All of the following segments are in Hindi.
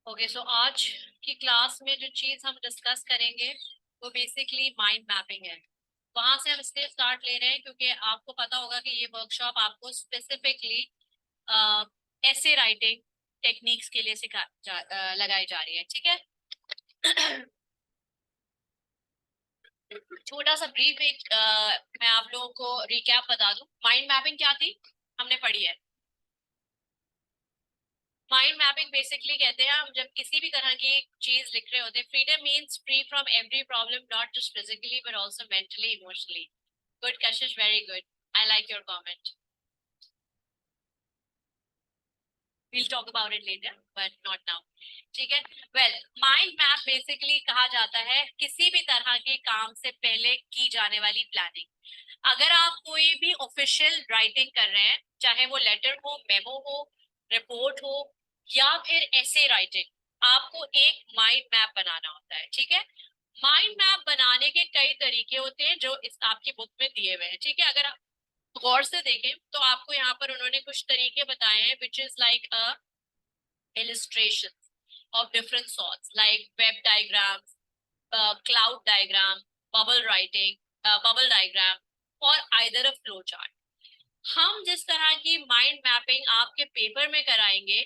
ओके, सो आज की क्लास में जो चीज हम डिस्कस करेंगे वो बेसिकली माइंड मैपिंग है। वहां से हम इसलिए स्टार्ट ले रहे हैं क्योंकि आपको पता होगा कि ये वर्कशॉप आपको स्पेसिफिकली ऐसे राइटिंग टेक्निक्स के लिए लगाई जा रही है। ठीक है। छोटा सा ब्रीफ एक मैं आप लोगों को रिकैप बता दूं। माइंड मैपिंग क्या थी, हमने पढ़ी है। माइंड मैपिंग बेसिकली कहते हैं हम जब किसी भी तरह की चीज लिख रहे होते हैं। Freedom means free from every problem, not just physically but also mentally emotionally. Good Kashish, very good, I like your comment. we'll talk about it later but not now। ठीक है। वेल, माइंड मैप बेसिकली कहा जाता है किसी भी तरह के काम से पहले की जाने वाली प्लानिंग। अगर आप कोई भी ऑफिशियल राइटिंग कर रहे हैं, चाहे वो लेटर हो, मेमो हो, रिपोर्ट हो या फिर ऐसे राइटिंग, आपको एक माइंड मैप बनाना होता है। ठीक है। माइंड मैप बनाने के कई तरीके होते हैं जो इस आपकी बुक में दिए हुए हैं। ठीक है। अगर आप गौर से देखें तो आपको यहाँ पर उन्होंने कुछ तरीके बताए हैं which is like a illustrations of different sorts like web diagrams, cloud diagram, bubble writing, bubble diagram or either a flow chart। हम जिस तरह की माइंड मैपिंग आपके पेपर में कराएंगे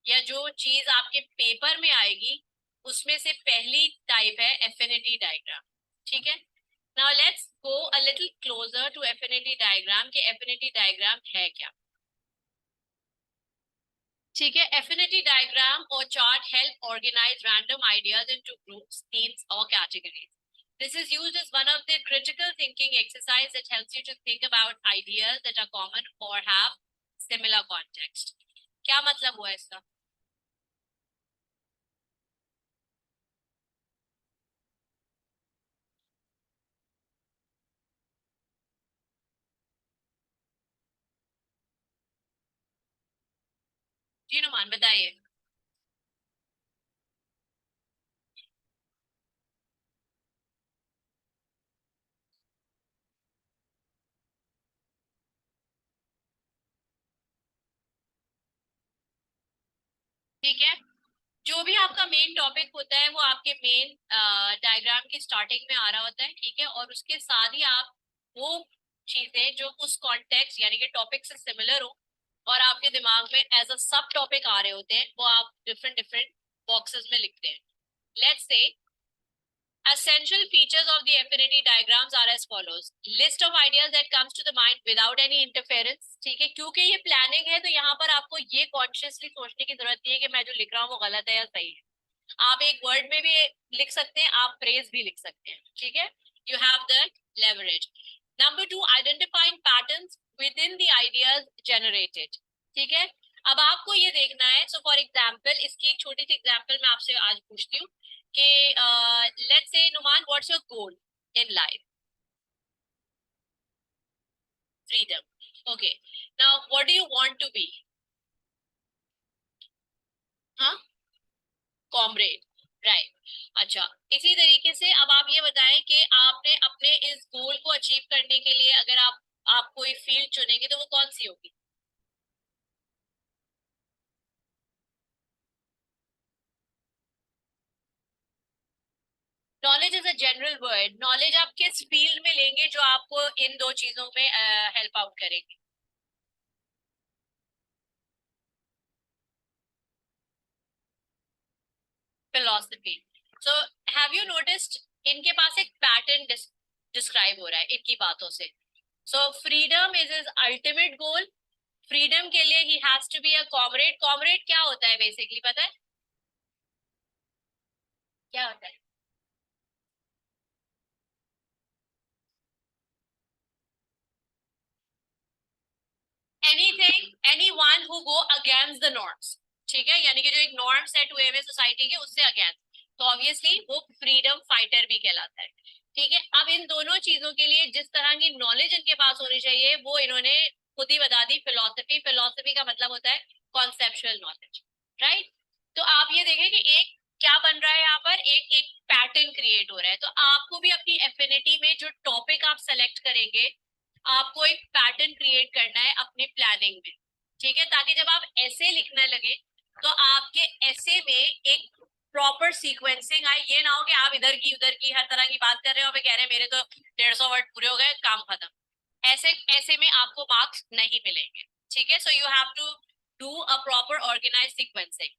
या जो चीज आपके पेपर में आएगी उसमें से पहली टाइप है एफिनिटी डायग्राम। ठीक है। Now let's go a little closer to affinity diagram कि एफिनिटी डायग्राम है क्या। ठीक है। एफिनिटी डायग्राम और chart help organize random ideas into groups, teams और categories. This is used as one of the critical thinking exercise that helps you to think about ideas that are common or have similar context। क्या मतलब हुआ इसका? जी नुमान बताइए। ठीक है। जो भी आपका मेन टॉपिक होता है वो आपके मेन डायग्राम की स्टार्टिंग में आ रहा होता है। ठीक है। और उसके साथ ही आप वो चीजें जो उस कॉन्टेक्स्ट यानी कि टॉपिक से सिमिलर हो और आपके दिमाग में एज अ सब टॉपिक आ रहे होते हैं वो आप डिफरेंट डिफरेंट बॉक्सेस में लिखते हैं। Let's say essential features of the affinity diagrams are as follows: list of ideas that comes to the mind without any interference। ठीक है। क्योंकि ये प्लानिंग है तो यहाँ पर आपको ये कॉन्शियसली सोचने की जरूरत नहीं है कि मैं जो लिख रहा हूँ वो गलत है या सही है। आप एक वर्ड में भी लिख सकते हैं, आप फ्रेज भी लिख सकते हैं। ठीक है। You have the leverage. Number two, identifying patterns with in the ideas generated. ठीक है। अब आपको ये देखना है, सो फॉर एग्जाम्पल इसकी एक छोटी सी एग्जाम्पल मैं आपसे आज पूछती हूँ कि let's say Numan, what's your goal in life? Freedom. Okay. Now what do you want to be? हाँ, कॉमरेड, राइट। अच्छा, इसी तरीके से अब आप ये बताएं कि आपने अपने इस गोल को अचीव करने के लिए अगर आप कोई फील्ड चुनेंगे तो वो कौन सी होगी? Knowledge is a general word. Knowledge आप किस फील्ड में लेंगे जो आपको इन दो चीजों में हेल्प आउट करेगी? Philosophy. So have you noticed इनके पास एक पैटर्न डिस्क्राइब हो रहा है इनकी बातों से। So freedom is his ultimate goal. Freedom के लिए ही has to be a comrade. Comrade क्या होता है बेसिकली पता है? क्या होता है? Anything any one who go against the norms. ठीक है। यानी कि जो एक नॉर्म सेट हुए हुए सोसाइटी के उससे अगेंस्ट, तो ऑब्वियसली वो फ्रीडम फाइटर भी कहलाता है। ठीक है। अब इन दोनों चीजों के लिए जिस तरह की नॉलेज इनके पास होनी चाहिए वो इन्होंने खुद ही बता दी, फिलोसफी। फिलोसफी का मतलब होता है कॉन्सेप्चुअल नॉलेज, राइट। तो आप ये देखें कि एक क्या बन रहा है यहाँ पर, एक एक पैटर्न क्रिएट हो रहा है। तो आपको भी अपनी एफिनिटी में जो टॉपिक आप सेलेक्ट करेंगे आपको एक पैटर्न क्रिएट करना है अपनी प्लानिंग में। ठीक है। ताकि जब आप ऐसे लिखने लगे तो आपके ऐसे में एक प्रॉपर सीक्वेंसिंग आए, ये ना हो कि आप इधर की उधर की हर तरह की बात कर रहे हो, कह रहे हैं मेरे तो 150 वर्ड पूरे हो गए, काम खत्म। ऐसे ऐसे में आपको मार्क्स नहीं मिलेंगे, ठीक है। So you have to do a proper organize sequencing.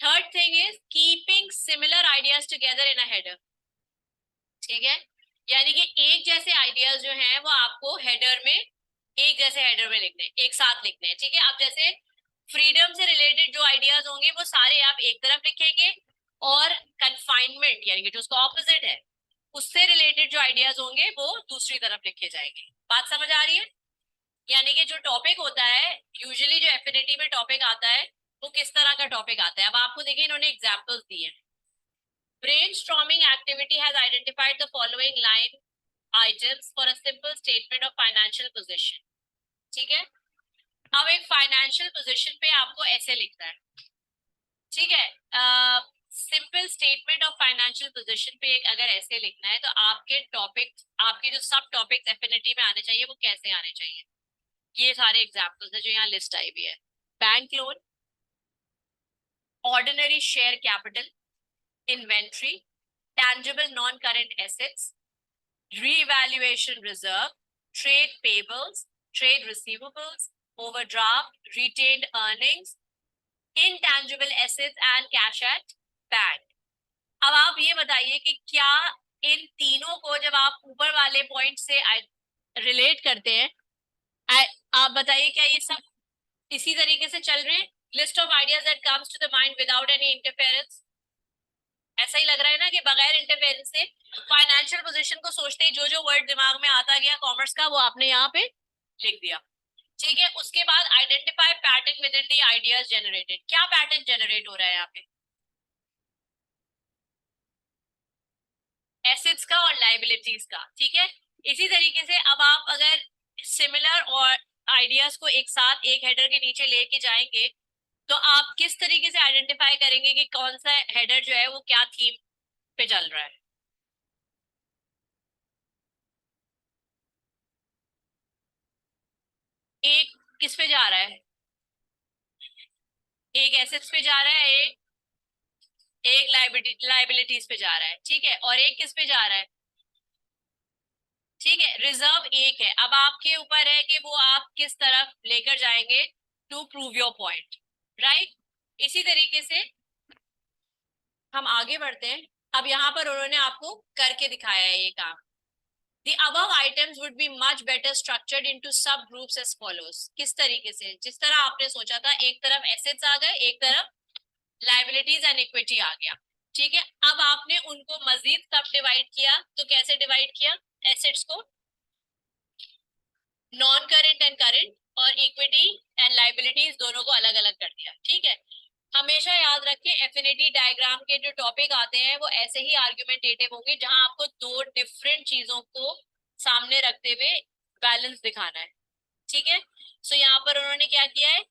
Third thing is keeping similar ideas together in a header, ठीक है। यानी कि एक जैसे आइडियाज जो हैं वो आपको हेडर में, एक जैसे हेडर में लिखने हैं, एक साथ लिखने हैं, ठीक है। आप जैसे फ्रीडम से रिलेटेड जो आइडियाज होंगे वो सारे आप एक तरफ लिखेंगे, और कन्फाइनमेंट यानी कि जो उसका ऑपोजिट है उससे रिलेटेड जो आइडियाज होंगे वो दूसरी तरफ लिखे जाएंगे। बात समझ आ रही है? यानी कि जो टॉपिक होता है, यूजुअली जो एफिनिटी में टॉपिक आता है वो किस तरह का टॉपिक आता है, अब आपको देखिए इन्होंने एग्जाम्पल्स दिए हैं। Brainstorming activity has identified the following line items for a simple statement of financial position, ठीक है। अब एक फाइनेंशियल पोजीशन पे आपको ऐसे लिखना है, ठीक है। Simple statement of financial position पे एक अगर ऐसे लिखना है तो आपके टॉपिक, आपके जो सब टॉपिक्स एफिनिटी में आने चाहिए वो कैसे आने चाहिए, ये सारे एग्जांपल्स है जो यहाँ लिस्ट आई हुई है। Bank loan, ordinary share capital, inventory, tangible non-current assets, revaluation reserve, trade payables, trade receivables, overdraft, retained earnings, intangible assets and cash at bank। अब आप ये बताइए कि क्या इन तीनों को जब आप ऊपर वाले पॉइंट से रिलेट करते हैं, आप बताइए क्या ये सब इसी तरीके से चल रहे हैं? List of ideas that comes to the mind without any interference, ऐसा ही लग रहा है ना कि बगैर इंटरफेरेंस से फाइनेंशियल पोजीशन को सोचते ही जो जो वर्ड दिमाग में आता गया कॉमर्स का वो आपने यहाँ पे लिख दिया, ठीक है। उसके बाद identify pattern with in the ideas generated, क्या पैटर्न जनरेट हो रहा है यहाँ पे? एसेट्स का और लाइबिलिटीज का, ठीक है। इसी तरीके से अब आप अगर सिमिलर और आइडियाज को एक साथ एक हेडर के नीचे लेके जाएंगे तो आप किस तरीके से आइडेंटिफाई करेंगे कि कौन सा हेडर जो है वो क्या थीम पे चल रहा है? एक किस पे जा रहा है? एक एसेट्स पे जा रहा है, एक लाइबिलिटीज पे जा रहा है, ठीक है। और एक किस पे जा रहा है? ठीक है, रिजर्व एक है। अब आपके ऊपर है कि वो आप किस तरफ लेकर जाएंगे to prove your point, right. इसी तरीके से हम आगे बढ़ते हैं। अब यहाँ पर उन्होंने आपको करके दिखाया है ये काम। The above items would be much better structured into subgroups as follows। किस तरीके से? जिस तरह आपने सोचा था, एक तरफ एसेट्स आ गए, एक तरफ लाइबिलिटीज एंड इक्विटी आ गया, ठीक है। अब आपने उनको मजीद कब डिवाइड किया, तो कैसे डिवाइड किया? एसेट्स को नॉन करेंट एंड करेंट, और इक्विटी एंड लाइबिलिटीज दोनों को अलग अलग कर दिया, ठीक है। हमेशा याद रखें एफिनिटी डायग्राम के जो टॉपिक आते हैं वो ऐसे ही आर्गुमेंटेटिव होंगे जहां आपको दो डिफरेंट चीजों को सामने रखते हुए बैलेंस दिखाना है, ठीक है। सो यहाँ पर उन्होंने क्या किया है,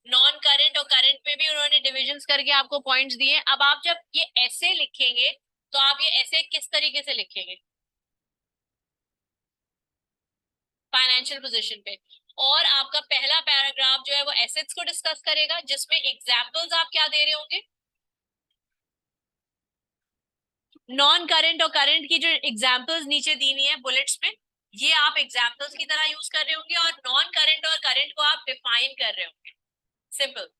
नॉन करंट और करंट में भी उन्होंने डिविजन्स करके आपको पॉइंट्स दिए। अब आप जब ये ऐसे लिखेंगे तो आप ये ऐसे किस तरीके से लिखेंगे? फाइनेंशियल पोजीशन पे। और आपका पहला पैराग्राफ जो है वो एसेट्स को डिस्कस करेगा, जिसमें एग्जांपल्स आप क्या दे रहे होंगे? नॉन करंट और करंट की जो एग्जांपल्स नीचे दी हुई है बुलेट्स में, ये आप एग्जांपल्स की तरह यूज कर रहे होंगे, और नॉन करंट और करंट को आप डिफाइन कर रहे होंगे, सिंपल।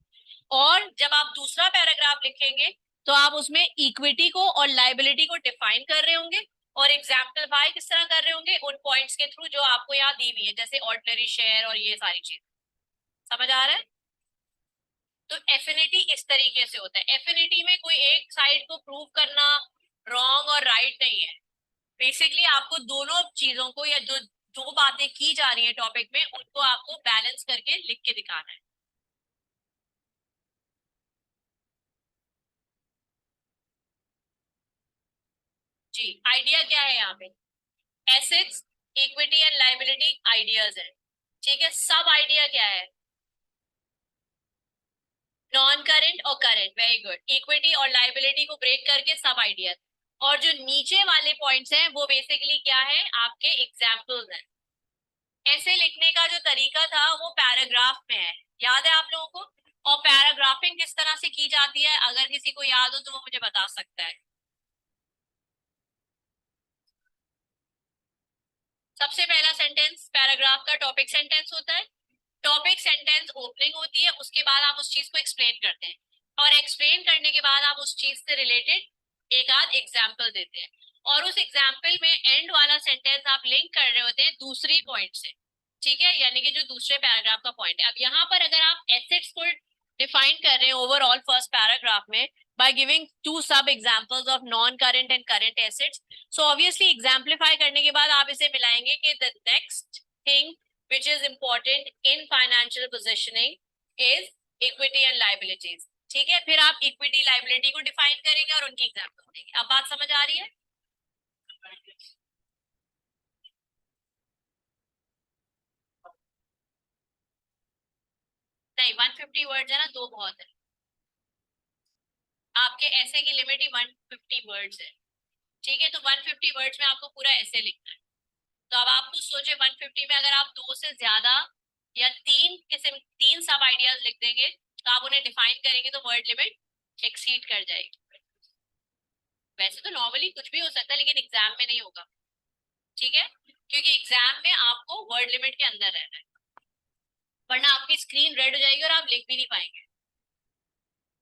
और जब आप दूसरा पैराग्राफ लिखेंगे तो आप उसमें इक्विटी को और लाइबिलिटी को डिफाइन कर रहे होंगे, और एग्जाम्पलीफाई किस तरह कर रहे होंगे? उन पॉइंट्स के थ्रू जो आपको यहाँ दी हुई है, जैसे ऑर्डिनरी शेयर और ये सारी चीज। समझ आ रहा है? तो एफिनिटी इस तरीके से होता है। एफिनिटी में कोई एक साइड को प्रूव करना रॉन्ग और राइट नहीं है, बेसिकली आपको दोनों चीजों को या जो जो बातें की जा रही है टॉपिक में उनको आपको बैलेंस करके लिख के दिखाना है। जी, आइडिया क्या है यहाँ पे? Assets, equity and liability ideas है, ठीक है। सब आइडिया क्या है? नॉन करंट और करंट, वेरी गुड। इक्विटी और लाइबिलिटी को ब्रेक करके सब आइडियाज। और जो नीचे वाले पॉइंट्स हैं वो बेसिकली क्या है? आपके एग्जाम्पल्स हैं। ऐसे लिखने का जो तरीका था वो पैराग्राफ में है, याद है आप लोगों को? और पैराग्राफिंग किस तरह जाती है? अगर किसी को याद हो तो वो मुझे बता सकता है। सबसे पहला सेंटेंस पैराग्राफ का टॉपिक सेंटेंस होता है। टॉपिक सेंटेंस ओपनिंग होती है, उसके बाद आप उस चीज को एक्सप्लेन करते हैं, और एक्सप्लेन करने के बाद आप उस चीज से रिलेटेड एक आध एग्जाम्पल देते हैं, और उस एग्जाम्पल में एंड वाला सेंटेंस आप लिंक कर रहे होते हैं दूसरी पॉइंट से। ठीक है, यानी कि जो दूसरे पैराग्राफ का पॉइंट है। अब यहाँ पर अगर आप एसेट्स को डिफाइन कर रहे हैं ओवरऑल फर्स्ट पैराग्राफ में by giving two sub examples of non current and current assets, so obviously exemplify करने के बाद आप इसे मिलाएंगे कि the next thing which is important in financial positioning is equity and liabilities। ठीक है, फिर आप इक्विटी लाइबिलिटी को डिफाइन करेंगे और उनकी एग्जांपल देंगे। अब बात समझ आ रही है? नहीं, 150 वर्ड्स है ना, दो बहुत है। आपके ऐसे की लिमिट ही 150 वर्ड्स है। ठीक है, तो 150 वर्ड्स में आपको पूरा ऐसे लिखना है। तो अब आप कुछ सोचे, 150 में अगर आप दो से ज्यादा या तीन किस्म, तीन सब आइडियाज लिख देंगे तो आप उन्हें डिफाइन करेंगे तो वर्ड लिमिट एक्सीड कर जाएगी। वैसे तो नॉर्मली कुछ भी हो सकता है, लेकिन एग्जाम में नहीं होगा। ठीक है, क्योंकि एग्जाम में आपको वर्ड लिमिट के अंदर रहना है, वरना आपकी स्क्रीन रेड हो जाएगी और आप लिख भी नहीं पाएंगे।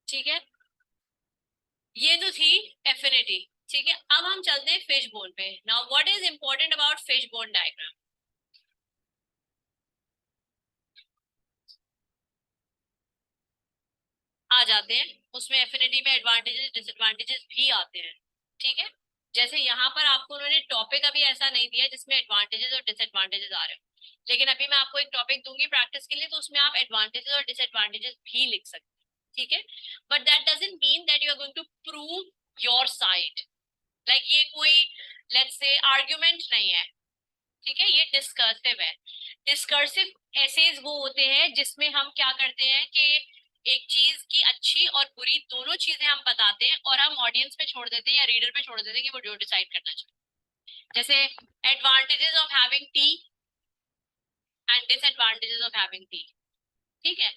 ठीक है, ये तो थी एफिनिटी। ठीक है, अब हम चलते हैं फिश बोन पे। Now what is important about fish bone diagram? आ जाते हैं उसमें, एफिनिटी में एडवांटेजेस डिसएडवांटेजेस भी आते हैं। ठीक है, जैसे यहाँ पर आपको उन्होंने टॉपिक अभी ऐसा नहीं दिया जिसमें एडवांटेजेस और डिसएडवांटेजेस आ रहे हो, लेकिन अभी मैं आपको एक टॉपिक दूंगी प्रैक्टिस के लिए, तो उसमें आप एडवांटेजेस और डिसएडवांटेजेस भी लिख सकते हैं। ठीक है, but that doesn't mean that you are going to prove your side. Like ये कोई लेट्स से आर्ग्यूमेंट नहीं है। ठीक है, ये डिस्कर्सिव है। डिस्कर्सिव एसेज वो होते हैं जिसमें हम क्या करते हैं कि एक चीज की अच्छी और बुरी दोनों चीजें हम बताते हैं, और हम ऑडियंस पे छोड़ देते हैं या रीडर पे छोड़ देते हैं कि वो जो डिसाइड करना चाहिए। जैसे advantages of having T and disadvantages of having T. ठीक है,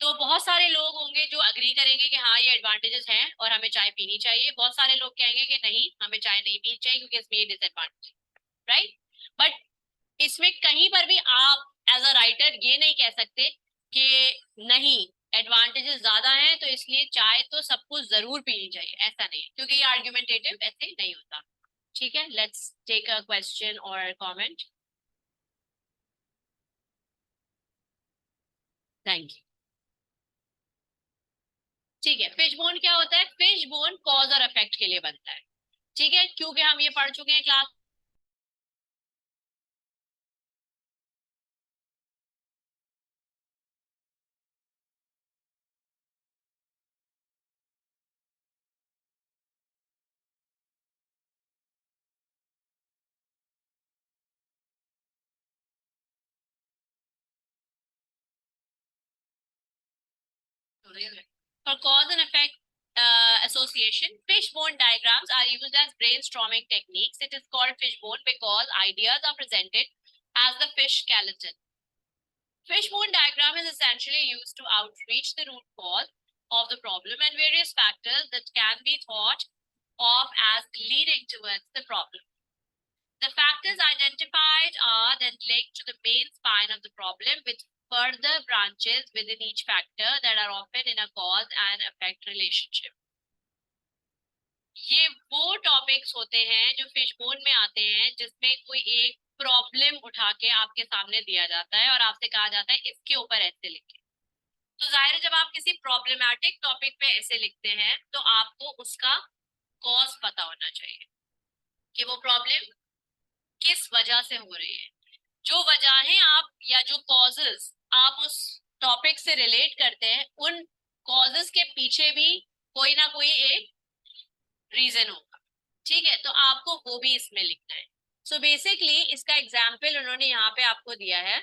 तो बहुत सारे लोग होंगे जो अग्री करेंगे कि हाँ ये एडवांटेजेस हैं और हमें चाय पीनी चाहिए, बहुत सारे लोग कहेंगे कि नहीं हमें चाय नहीं पीनी चाहिए क्योंकि इसमें ये डिसएडवांटेज। राइट, बट इसमें कहीं पर भी आप एज अ राइटर ये नहीं कह सकते कि नहीं एडवांटेजेस ज्यादा हैं तो इसलिए चाय तो सबको जरूर पीनी चाहिए, ऐसा नहीं है, क्योंकि ये आर्ग्यूमेंटेटिव ऐसे नहीं होता। ठीक है, लेट्स टेक अ क्वेश्चन और कमेंट। Thank you. ठीक है, फिश बोन क्या होता है? फिश बोन कॉज और इफेक्ट के लिए बनता है। ठीक है, क्योंकि हम ये पढ़ चुके हैं class. For cause and effect association, fishbone diagrams are used as brainstorming techniques. It is called fishbone because ideas are presented as the fish skeleton. Fishbone diagram is essentially used to outreach the root cause of the problem and various factors that can be thought of as leading towards the problem. The factors identified are then linked to the main spine of the problem with further branches within each factor that are often in a cause and effect relationship. ये वो टॉपिक्स होते हैं जो फिशबोन में आते हैं जिसमें कोई एक प्रॉब्लम उठा के आपके सामने दिया जाता है और आपसे कहा जाता है इसके ऊपर ऐसे लिखें। तो जाहिर है जब आप किसी प्रॉब्लमैटिक टॉपिक पे ऐसे लिखते हैं तो आपको उसका कॉज पता होना चाहिए कि वो प्रॉब्लम किस वजह से हो रही है। जो वजहें आप या जो कॉजेस आप उस टॉपिक से रिलेट करते हैं, उन कॉजेस के पीछे भी कोई ना कोई एक रीजन होगा। ठीक है, तो आपको वो भी इसमें लिखना है। सो बेसिकली इसका एग्जाम्पल उन्होंने यहाँ पे आपको दिया है।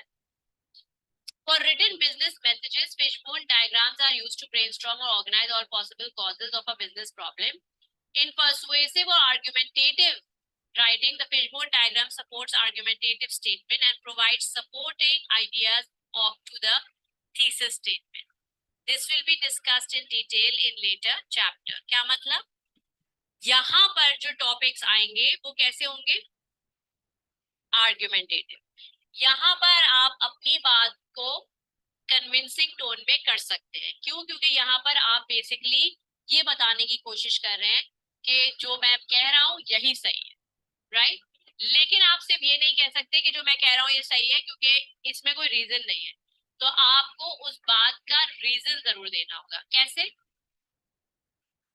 For written business messages, fishbone diagrams are used to brainstorm or organize all possible causes of a business problem. In persuasive or argumentative writing, the fishbone diagram supports argumentative statement and provides supporting ideas to the thesis statement. This will be discussed in detail in later chapter. क्या मतलब, यहाँ पर जो टॉपिक्स आएंगे वो कैसे होंगे, आर्ग्यूमेंटेटिव। यहाँ पर आप अपनी बात को कन्विंसिंग टोन में कर सकते हैं। क्यों? क्योंकि यहाँ पर आप बेसिकली ये बताने की कोशिश कर रहे हैं कि जो मैं कह रहा हूँ यही सही है, राइट? लेकिन आप सिर्फ ये नहीं कह सकते कि जो मैं कह रहा हूँ ये सही है, क्योंकि इसमें कोई रीजन नहीं है। तो आपको उस बात का रीजन जरूर देना होगा। कैसे?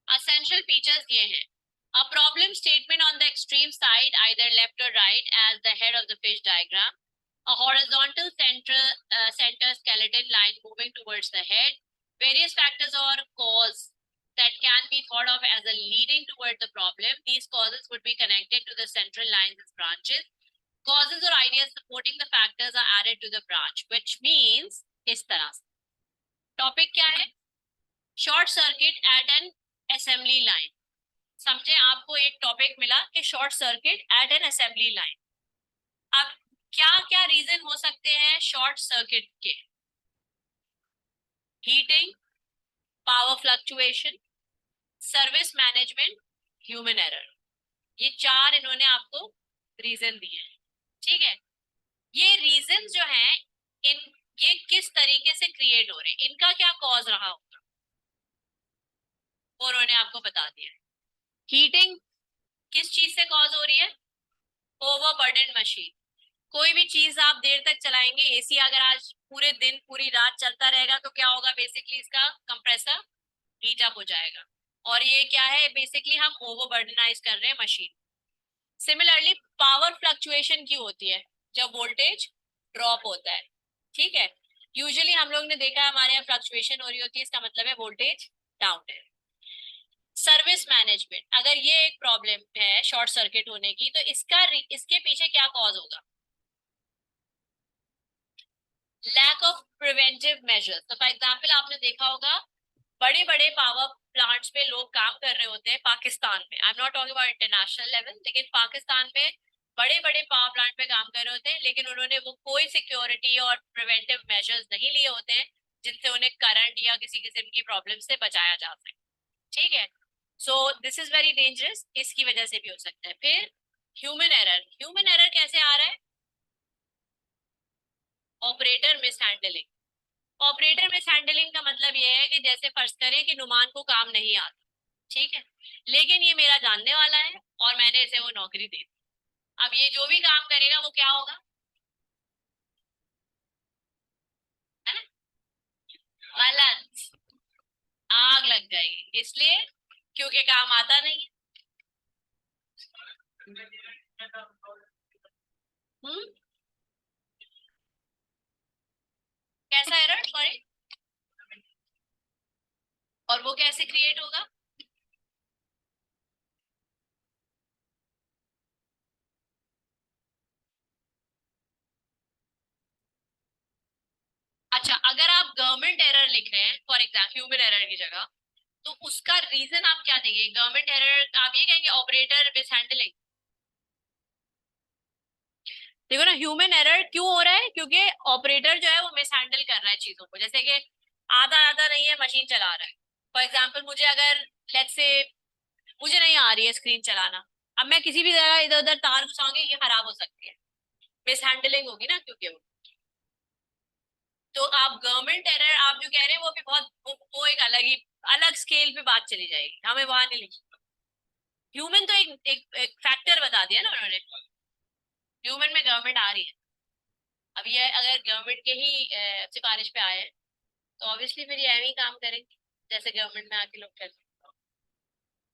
Essential features ये हैं: a problem statement on the extreme side, either left or right, as the head of the fish diagram; a horizontal center skeleton line moving towards the head; various factors or cause that can be thought of as a leading toward the problem. These causes would be connected to the central lines as branches. Causes or ideas supporting the factors are added to the branch, which means इस तरह से टॉपिक क्या है, short circuit eight N assembly line. समझे, आपको एक टॉपिक मिला कि short circuit eight N assembly line. अब क्या क्या रीजन हो सकते हैं शॉर्ट सर्किट के? Heating, power fluctuation, service management, human error. ये चार इन्होंने आपको रीजन दिए हैं, ठीक है? ये रीजन जो हैं, इन ये किस तरीके से क्रिएट हो रहे हैं, इनका क्या कॉज रहा होगा, वो उन्होंने आपको बता दिया। हीटिंग किस चीज से कॉज हो रही है? Overburden machine. कोई भी चीज आप देर तक चलाएंगे, एसी अगर आज पूरे दिन पूरी रात चलता रहेगा तो क्या होगा, बेसिकली इसका कंप्रेसर हीट अप हो जाएगा। और ये क्या है, बेसिकली हम ओवरबर्डनाइज कर रहे हैं मशीन। सिमिलरली पावर फ्लक्चुएशन क्यों होती है? जब वोल्टेज ड्रॉप होता है, ठीक है? यूजुअली हम लोग ने देखा है हमारे यहाँ फ्लक्चुएशन हो रही होती है, इसका मतलब है वोल्टेज डाउन है। सर्विस मैनेजमेंट, अगर ये एक प्रॉब्लम है शॉर्ट सर्किट होने की, तो इसके पीछे क्या कॉज होगा? Lack of preventive measures. तो फॉर एग्जांपल आपने देखा होगा बड़े बड़े पावर प्लांट्स पे लोग काम कर रहे होते हैं पाकिस्तान में, I am not talking about international level, लेकिन पाकिस्तान में बड़े बड़े पावर प्लांट पे काम कर रहे होते हैं, लेकिन उन्होंने वो कोई सिक्योरिटी और प्रिवेंटिव मेजर्स नहीं लिए होते हैं जिनसे उन्हें करंट या किसी किस्म की प्रॉब्लम से बचाया जा सके, ठीक है? So this is very dangerous, इसकी वजह से भी हो सकता है। फिर ह्यूमन एरर। ह्यूमन एरर कैसे आ रहा है? Operator mishandling. ऑपरेटर मिसहैंडलिंग का मतलब ये है कि जैसे फर्ज करें कि नुमान को काम नहीं आता, ठीक है, लेकिन ये मेरा जानने वाला है और मैंने इसे वो नौकरी दे दी। अब ये जो भी काम करेगा वो क्या होगा, है ना? गलत, आग लग जाएगी। इसलिए क्योंकि काम आता नहीं है। हम्म, कैसा एरर, सॉरी? और वो कैसे क्रिएट होगा? अच्छा, अगर आप गवर्नमेंट एरर लिख रहे हैं फॉर एग्जाम्पल ह्यूमन एरर की जगह, तो उसका रीजन आप क्या देंगे? गवर्नमेंट एरर आप ये कहेंगे ऑपरेटर मिसहैंडलिंग। देखो ना, ह्यूमन एरर क्यों हो रहा है? क्योंकि ऑपरेटर जो है वो मिसहैंडल कर रहा है चीजों को। जैसे कि आधा आधा नहीं है, मशीन चला रहा है। फॉर एग्जाम्पल मुझे अगर, लेट्स से, मुझे नहीं आ रही है स्क्रीन चलाना, अब मैं किसी भी जगह इधर उधर तार घुसाऊंगी, ये खराब हो सकती है, मिसहैंडलिंग होगी ना, क्योंकि तो आप गवर्नमेंट एरर आप जो कह रहे हैं वो भी बहुत वो एक अलग ही अलग स्केल पे बात चली जाएगी, हमें वहां नहीं लिखी। ह्यूमन तो एक फैक्टर बता दिया ना उन्होंने, ह्यूमन में गवर्नमेंट आ रही है। अब ये अगर गवर्नमेंट के ही सिफारिश पे आए हैं, तो ऑब्वियसली फिर ये ऐਵੇਂ ही काम करेंगे जैसे गवर्नमेंट में आके लोग करते हैं।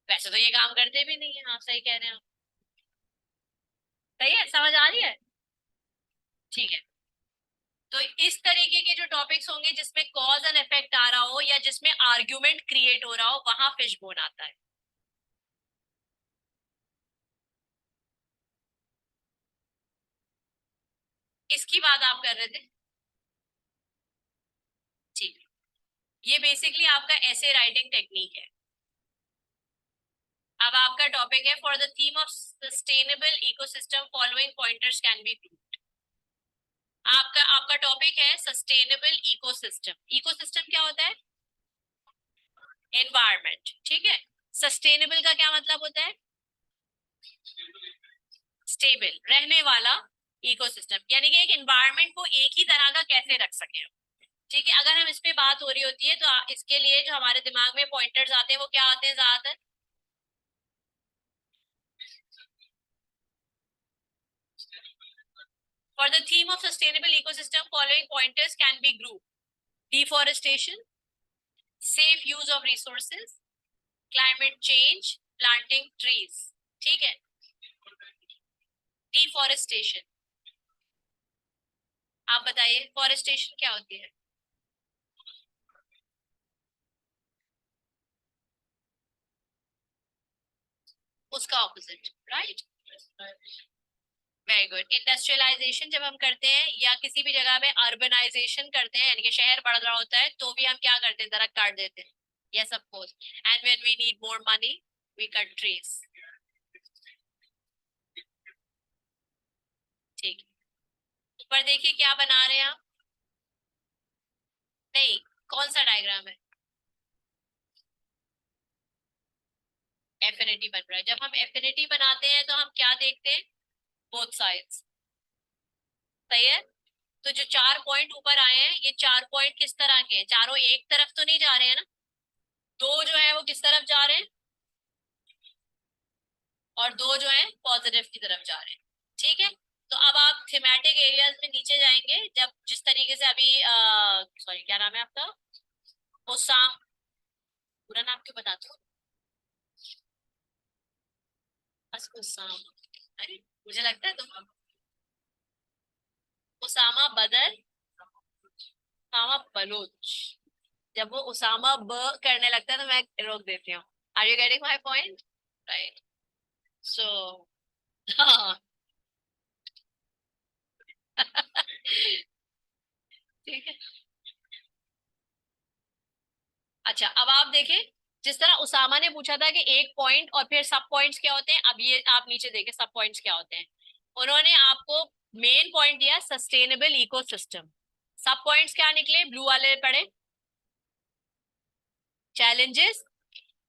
वैसे तो ये काम करते भी नहीं है। हाँ, सही कह रहे हैं आप। सही है, समझ आ रही है? ठीक है। तो इस तरीके के जो टॉपिक्स होंगे जिसमें कॉज एंड इफेक्ट आ रहा हो या जिसमें आर्ग्यूमेंट क्रिएट हो रहा हो, वहां फिश बोन आता है। इसकी बात आप कर रहे थे, ठीक है। ये बेसिकली आपका ऐसे राइटिंग टेक्निक है। अब आपका टॉपिक है for the theme of sustainable ecosystem following pointers can be grouped. आपका आपका टॉपिक है सस्टेनेबल इकोसिस्टम। इकोसिस्टम क्या होता है? एनवायरमेंट, ठीक है। सस्टेनेबल का क्या मतलब होता है? स्टेबल, रहने वाला इकोसिस्टम, यानी कि एक एनवायरमेंट को एक ही तरह का कैसे रख सके। ठीक है, अगर हम इस पे बात हो रही होती है तो इसके लिए जो हमारे दिमाग में पॉइंटर्स आते हैं वो क्या आते हैं ज्यादातर? For the theme of sustainable ecosystem, following pointers can be grouped: deforestation, safe use of resources, climate change, planting trees. ठीक है, डिफोरेस्टेशन। आप बताइए फॉरेस्टेशन क्या होती है? उसका opposite, right. Very good. Industrialization जब हम करते हैं या किसी भी जगह में अर्बनाइजेशन करते हैं, यानी कि शहर बढ़ रहा होता है, तो भी हम क्या करते हैं? दरख्त काट देते हैं। Yes of course. And when we need more money we cut trees. ठीक है, ऊपर देखिए क्या बना रहे हैं हम। नहीं, कौन सा डायग्राम है? एफिनिटी बन रहा है। जब हम एफिनिटी बनाते हैं तो हम क्या देखते हैं? Both sides. सही है। तो जो चार पॉइंट ऊपर आए हैं, ये चार पॉइंट किस तरह के हैं? चारों एक तरफ तो नहीं जा रहे हैं ना? दो जो है वो किस तरफ जा रहे हैं, और दो जो है पॉजिटिव की तरफ जा रहे हैं। ठीक है। तो अब आप थीमेटिक एरियाज में नीचे जाएंगे, जब जिस तरीके से अभी सॉरी क्या नाम है आपका? ओसाम, पूरा नाम क्यों बताते हो? बस ओसाम। अरे मुझे लगता है तुम ओसामा बदर, ओसामा बलोच। जब वो उसामा ब करने लगता है तो मैं रोक देती हूँ। Are you getting my point? Right. So हाँ। ठीक है। अच्छा, अब आप देखें, जिस तरह उसामा ने पूछा था कि एक पॉइंट और फिर सब पॉइंट्स क्या होते हैं, अब ये आप नीचे देखें सब पॉइंट्स क्या होते हैं। उन्होंने आपको मेन पॉइंट दिया सस्टेनेबल इकोसिस्टम। सब पॉइंट्स क्या निकले ब्लू वाले पढ़े? चैलेंजेस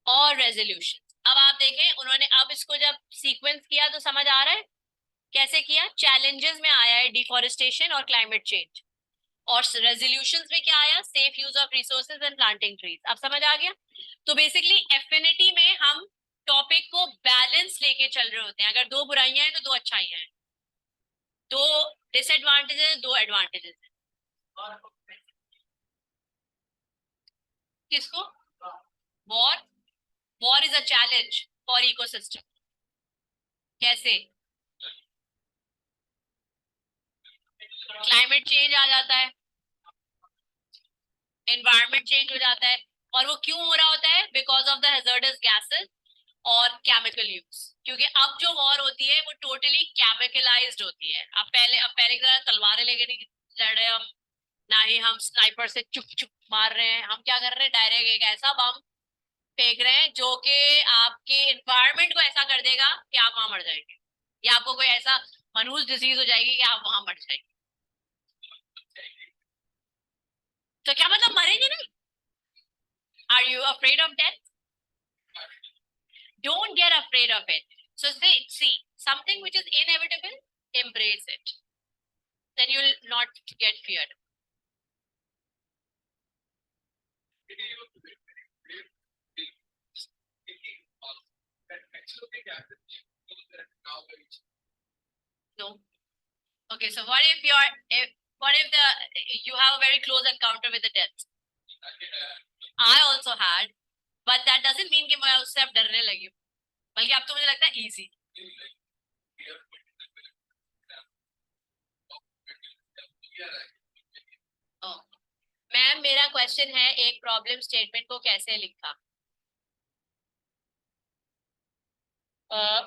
और रेजोल्यूशन। अब आप देखें उन्होंने अब इसको जब सीक्वेंस किया तो समझ आ रहा है कैसे किया? चैलेंजेस में आया है डिफोरेस्टेशन और क्लाइमेट चेंज, और रेजोल्यूशंस में क्या आया? Safe use of resources and planting trees. अब समझ आ गया? तो बेसिकली एफिनिटी में हम टॉपिक को बैलेंस लेके चल रहे होते हैं। अगर दो बुराइयां हैं तो दो अच्छाइयां हैं, दो डिसएडवांटेजेस दो एडवांटेजेस हैं। किसको? War. War is a challenge for ecosystem. कैसे? क्लाइमेट चेंज आ जाता है, एनवायरमेंट चेंज हो जाता है। और वो क्यों हो रहा होता है? Because of the hazardous gases और केमिकल यूज। क्योंकि अब जो वॉर होती है वो टोटली केमिकलाइज्ड होती है। अब पहले की तरह तलवारें लेके नहीं लड़ रहे हम, ना ही हम स्नाइपर से चुप चुप मार रहे हैं। हम क्या कर रहे हैं? डायरेक्ट एक ऐसा बम फेंक रहे हैं जो कि आपके इन्वायरमेंट को ऐसा कर देगा कि आप वहां मर जाएंगे, या आपको कोई ऐसा मनहूस डिजीज हो जाएगी कि आप वहां मर जाएंगे। तो क्या मतलब मरेंगे नहीं? Are you afraid of death? Don't get afraid of it. So see, something which is inevitable, embrace it. Then you'll not get feared. No. Okay, so what if you have a very close encounter with the death? I also had, but that doesn't mean कि मैं उससे अब डरने लगी हूँ, बल्कि अब तो मुझे लगता है easy. Oh. मैम मेरा क्वेश्चन है, एक प्रॉब्लम स्टेटमेंट को कैसे लिखा?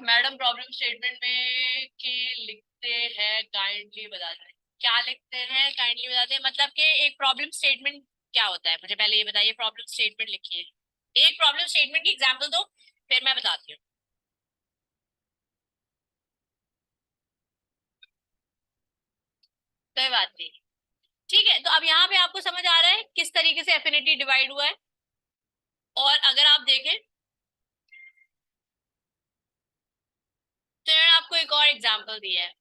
मैडम प्रॉब्लम स्टेटमेंट में कि लिखते हैं काइंडली बता दें। क्या लिखते हैं काइंडली बता दें, मतलब कि एक प्रॉब्लम स्टेटमेंट क्या होता है? मुझे पहले ये बताइए, प्रॉब्लम स्टेटमेंट लिखिए। एक प्रॉब्लम स्टेटमेंट की एग्जांपल दो, फिर मैं बताती हूँ। कोई बात नहीं। ठीक है, तो अब यहाँ पे आपको समझ आ रहा है किस तरीके से एफिनिटी डिवाइड हुआ है? और अगर आप देखें तो मैंने आपको एक और एग्जांपल दिया है,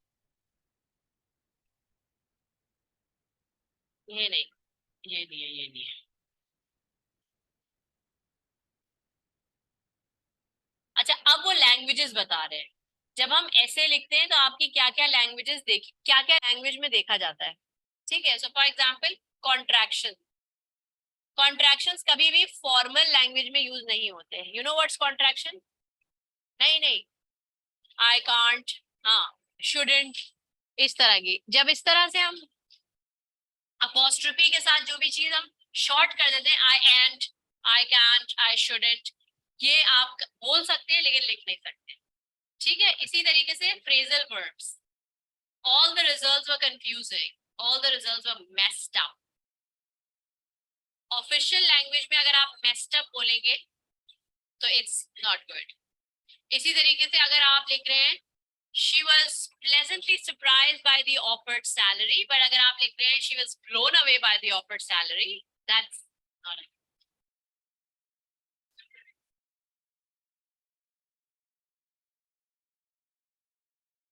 ये नहीं, ये नहीं है, ये नहीं है। अच्छा, अब वो लैंग्वेजेस बता रहे हैं। जब हम ऐसे लिखते हैं तो आपकी क्या क्या लैंग्वेजेस देखी, क्या क्या लैंग्वेज में देखा जाता है। ठीक है, so for example contraction. Contractions कभी भी फॉर्मल लैंग्वेज में यूज नहीं होते हैं। You know what's contraction? नहीं नहीं, आई कांट, हाँ, शुडंट, इस तरह की, जब इस तरह से हम अपोस्ट्रोफी के साथ जो भी चीज हम शॉर्ट कर देते हैं, आई एंट, आई कैंट, आई शुडंट, ये आप बोल सकते हैं लेकिन लिख नहीं सकते। ठीक है, इसी तरीके से phrasal verbs, all the results were confusing, all the results were messed up। Official language में अगर आप messed up बोलेंगे तो इट्स नॉट गुड। इसी तरीके से अगर आप लिख रहे हैं she was pleasantly surprised by the offered salary, but अगर आप लिख रहे हैं she was blown away by the offered salary, that's not a...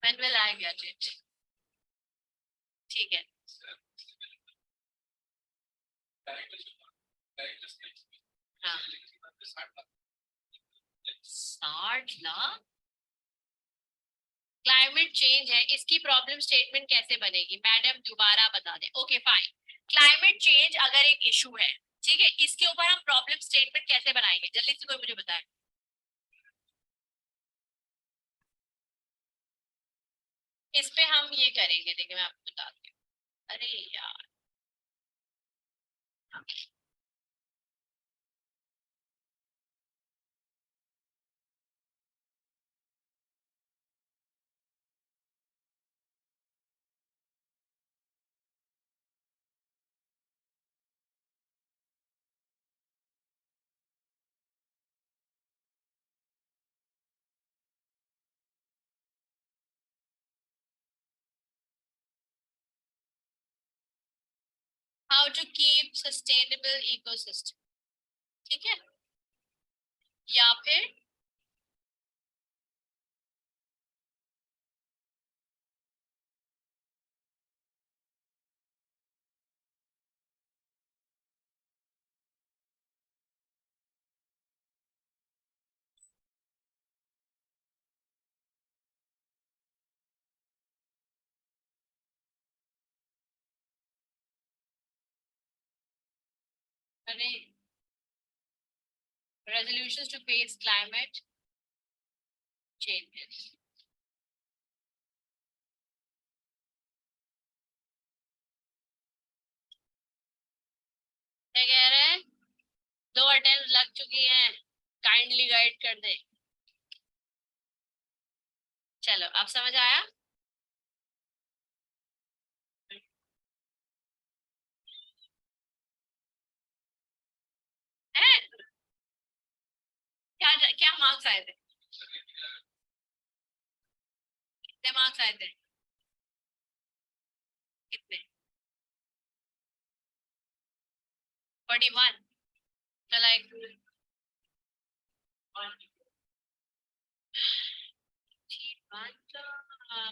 when will I get it? ठीक है, हाँ, 60 लाख। क्लाइमेट चेंज है, इसकी प्रॉब्लम स्टेटमेंट कैसे बनेगी मैडम, दोबारा बता दें। ओके फाइन, क्लाइमेट चेंज अगर एक इशू है, ठीक है, इसके ऊपर हम प्रॉब्लम स्टेटमेंट कैसे बनाएंगे, जल्दी से कोई मुझे बताए। इस पे हम ये करेंगे, देखिए मैं आपको बताती हूँ। अरे यार, how to keep sustainable ecosystem, ठीक है, या फिर अरे resolutions to face climate changes. क्या कह रहे हैं, 2 अटेम्प्ट लग चुकी हैं, काइंडली गाइड कर दे। चलो अब समझ आया। है, क्या क्या मार्क्स आए थे, कितने मार्क्स आए थे, कितने? 41, तो लाइक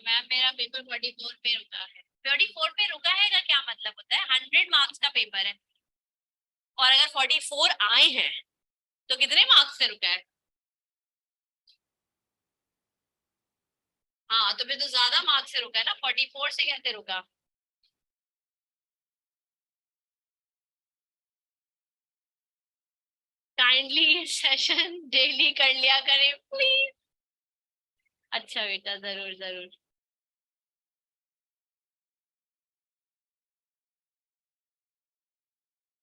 मैम मेरा पेपर 44 पे रुका है। 44 पे रुका है का क्या मतलब होता है, 100 मार्क्स का पेपर है, और अगर 44 आए हैं तो कितने मार्क्स से रुका है? हाँ, तो फिर तो ज्यादा मार्क्स से रुका है ना, 44 से कैसे रुका? काइंडली सेशन डेली कर लिया करें प्लीज। अच्छा बेटा, जरूर जरूर।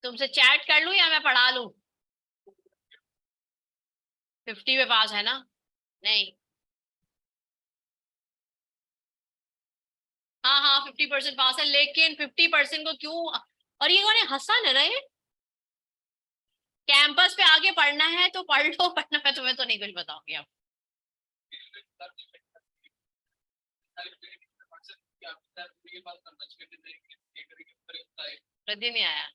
तुमसे चैट कर लूं या मैं पढ़ा लूं? 50 पे पास है ना? नहीं, हाँ हाँ 50% पास है, लेकिन 50% को क्यों? और ये कौन है, हसन है ना ये? कैंपस पे आके पढ़ना है तो पढ़ लो, पढ़ना है तुम्हें तो नहीं कुछ बताऊंगी अब। प्रदीप नहीं आया,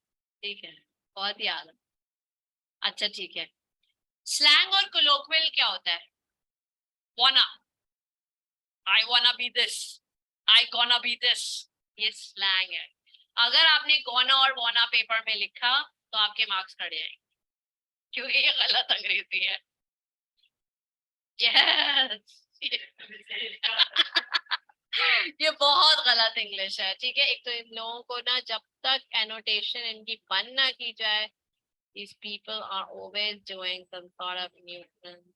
ठीक है, बहुत ही याद। अच्छा ठीक है, स्लैंग और कोलोक्वियल क्या होता है? wanna, I wanna be this, I gonna be this, ये स्लैंग है. अगर आपने gonna और wanna पेपर में लिखा तो आपके मार्क्स कट जाएंगे क्योंकि ये गलत अंग्रेजी है. yes. ये बहुत गलत इंग्लिश है. ठीक है, एक तो इन लोगों को ना जब तक एनोटेशन इनकी बंद ना की जाए, these people are always doing some sort of nuisance.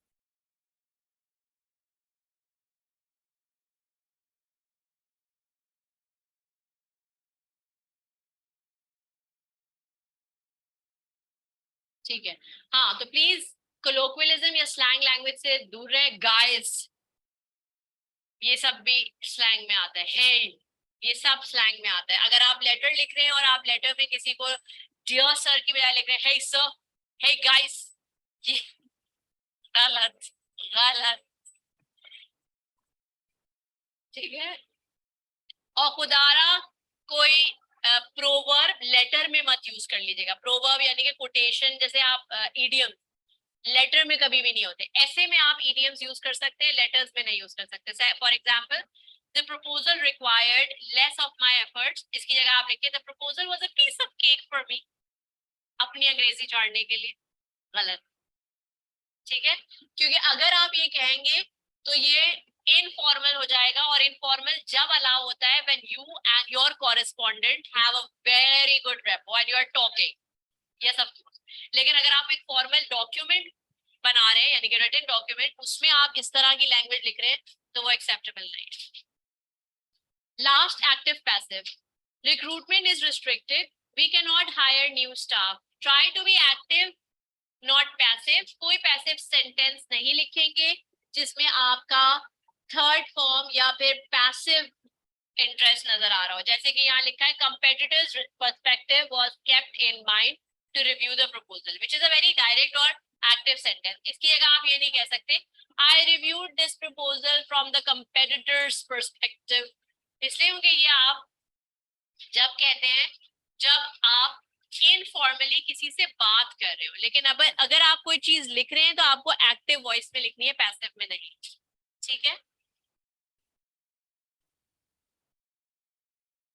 ठीक है, हाँ, तो प्लीज कोलोक्वियलिज्म या स्लैंग लैंग्वेज से दूर रहे. गाइस, ये सब भी स्लैंग में आता है. hey, ये सब स्लैंग में आता है. अगर आप लेटर लिख रहे हैं और आप लेटर में किसी को डियर सर की बजाय लिख रहे हैं hey सर, hey गाइस, ये गलत, गलत. ठीक है, और खुदारा कोई प्रोवर्ब लेटर में मत यूज कर लीजिएगा. प्रोवर्ब यानी कि कोटेशन, जैसे आप इडियम लेटर में कभी भी नहीं होते. ऐसे में आप idioms यूज कर सकते हैं, लेटर्स में नहीं यूज कर सकते. For example, the proposal required less of my efforts, इसकी जगह आप लिखिए the proposal was a piece of cake for me, अपनी अंग्रेजी झाड़ने के लिए. गलत. ठीक है, क्योंकि अगर आप ये कहेंगे तो ये इनफॉर्मल हो जाएगा, और इनफॉर्मल जब अलाउ होता है when you and your correspondent have a very good rapport and you are talking, ये सब. लेकिन अगर आप एक फॉर्मल डॉक्यूमेंट बना रहे हैं यानी कि रिटन डॉक्यूमेंट, उसमें आप इस तरह की लैंग्वेज लिख रहे हैं तो वो एक्सेप्टेबल नहीं है. Last, active passive. Recruitment is restricted, we can not hire new staff. Try to be active, not passive. कोई पैसिव सेंटेंस नहीं लिखेंगे जिसमें आपका थर्ड फॉर्म या फिर पैसिव इंटरेस्ट नजर आ रहा हो. जैसे कि यहाँ लिखा है competitors perspective was kept in mind to review the proposal, which is a very direct और active sentence. इसकी जगह आप ये नहीं कह सकते I reviewed this proposal from the competitors perspective, इसलिए क्योंकि ये आप जब कहते हैं जब आप इनफॉर्मली किसी से बात कर रहे हो. लेकिन अब अगर आप कोई चीज लिख रहे हैं तो आपको एक्टिव वॉइस में लिखनी है, पैसिव में नहीं. ठीक है,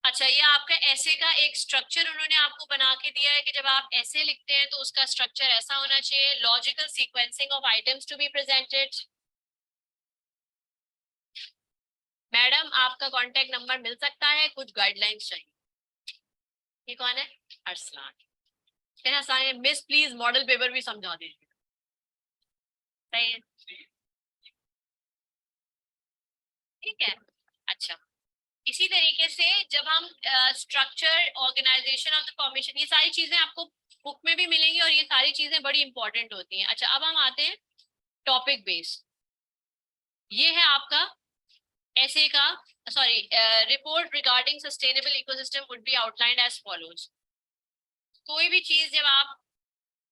अच्छा, ये आपका ऐसे का एक स्ट्रक्चर उन्होंने आपको बना के दिया है कि जब आप ऐसे लिखते हैं तो उसका स्ट्रक्चर ऐसा होना चाहिए. Logical sequencing of items to be presented. Madam, आपका कांटेक्ट नंबर मिल सकता है, कुछ गाइडलाइंस चाहिए. ये कौन है? अरसलान. फिर Hasan, miss please model paper भी समझा दीजिए. सही है, ठीक है. अच्छा, इसी तरीके से जब हम structure, organization of the formation, ये सारी चीजें आपको बुक में भी मिलेंगी और ये सारी चीजें बड़ी इंपॉर्टेंट होती हैं. अच्छा, अब हम आते हैं टॉपिक बेस. ये है आपका ऐसे का, sorry, report regarding sustainable ecosystem would be outlined as follows. कोई भी चीज जब आप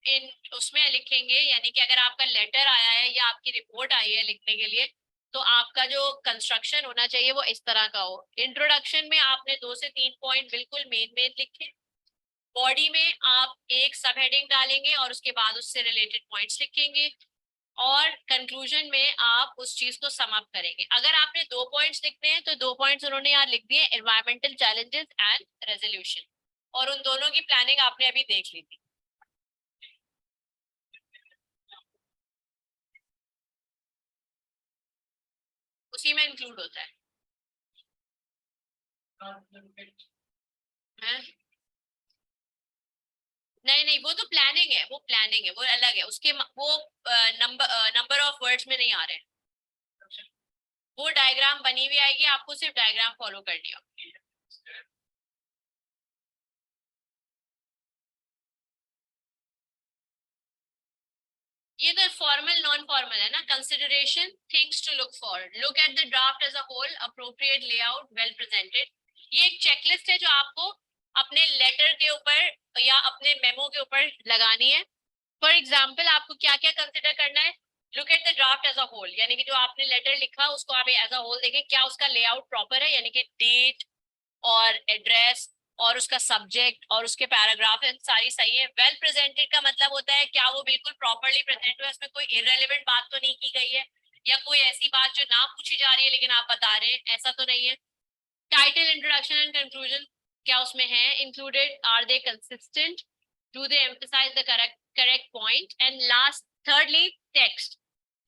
इन उसमें लिखेंगे, यानी कि अगर आपका लेटर आया है या आपकी रिपोर्ट आई है लिखने के लिए, तो आपका जो कंस्ट्रक्शन होना चाहिए वो इस तरह का हो. इंट्रोडक्शन में आपने 2 से 3 पॉइंट बिल्कुल मेन मेन लिखे. बॉडी में आप एक सब हेडिंग डालेंगे और उसके बाद उससे रिलेटेड पॉइंट्स लिखेंगे, और कंक्लूजन में आप उस चीज को सम अप करेंगे. अगर आपने 2 पॉइंट्स लिखने हैं तो 2 पॉइंट्स उन्होंने यहाँ लिख दिए, एनवायरमेंटल चैलेंजेस एंड रेजोल्यूशन, और उन दोनों की प्लानिंग आपने अभी देख ली थी. उसी में इंक्लूड होता है. नहीं नहीं, वो तो प्लानिंग है, वो प्लानिंग है, वो अलग है. उसके वो नंबर ऑफ वर्ड्स में नहीं आ रहे हैं. वो डायग्राम बनी हुई आएगी, आपको सिर्फ डायग्राम फॉलो करनी होगी. ये तो फॉर्मल नॉन फॉर्मल है ना. Consideration, things to look for, look at the draft as a whole, appropriate layout, well presented. ये एक चेकलिस्ट है जो आपको अपने लेटर के ऊपर या अपने मेमो के ऊपर लगानी है. फॉर एग्जाम्पल, आपको क्या क्या कंसिडर करना है? Look at the draft as a whole, यानी कि जो आपने लेटर लिखा उसको आप एज अ होल देखें, क्या उसका लेआउट प्रॉपर है, यानी कि डेट और एड्रेस और उसका सब्जेक्ट और उसके पैराग्राफ सारी सही है। वेल प्रेजेंटेड का मतलब होता है क्या वो बिल्कुल प्रॉपरली प्रेजेंट हुआ है, उसमें कोई इररिलेवेंट बात तो नहीं की गई है, या कोई ऐसी बात जो ना पूछी जा रही है लेकिन आप बता रहे हैं, ऐसा तो नहीं है। टाइटल, इंट्रोडक्शन एंड कंक्लूजन क्या उसमें है included, are they consistent, do they emphasize the correct point, and last thirdly text,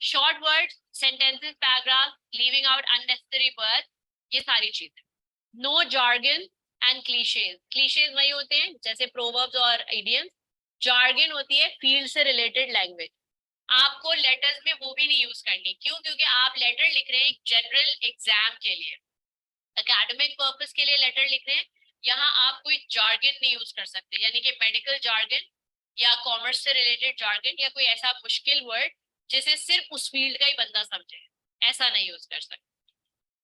short words, sentences, paragraph, leaving out unnecessary words, ये सारी चीजें। No jargon and cliches, cliches वही होते हैं जैसे proverbs और idioms, jargon होती है फील्ड से रिलेटेड लैंग्वेज। आपको लेटर्स में वो भी नहीं यूज करनी, क्यों? क्योंकि आप लेटर लिख रहे हैं एक जनरल एग्जाम के लिए, एकेडमिक पर्पस के लिए लेटर लिख रहे हैं। यहाँ आप कोई जार्गन नहीं यूज कर सकते, यानी कि मेडिकल जार्गन या कॉमर्स से रिलेटेड जार्गन या कोई ऐसा मुश्किल वर्ड जिसे सिर्फ उस फील्ड का ही बंदा समझे, ऐसा नहीं यूज कर सकते।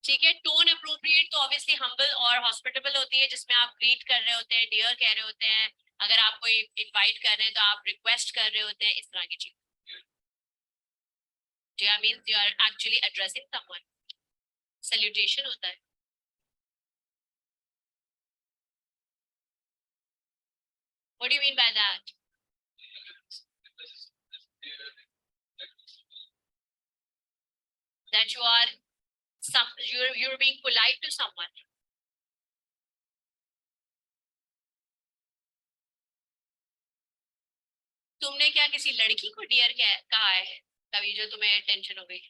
ठीक है। टोन अप्रोप्रिएट तो ऑब्वियसली हम्बल और हॉस्पिटेबल होती है, जिसमें आप ग्रीट कर रहे होते हैं, डियर कह रहे होते हैं, अगर आप कोई इनवाइट कर रहे हैं तो आप रिक्वेस्ट कर रहे होते हैं, इस तरह की चीज। Dear means you are actually addressing someone, salutation होता है। What do you mean by that? That you are you're being polite to someone. तुमने क्या किसी लड़की को डियर कहा है कभी जो तुम्हें टेंशन हो गई?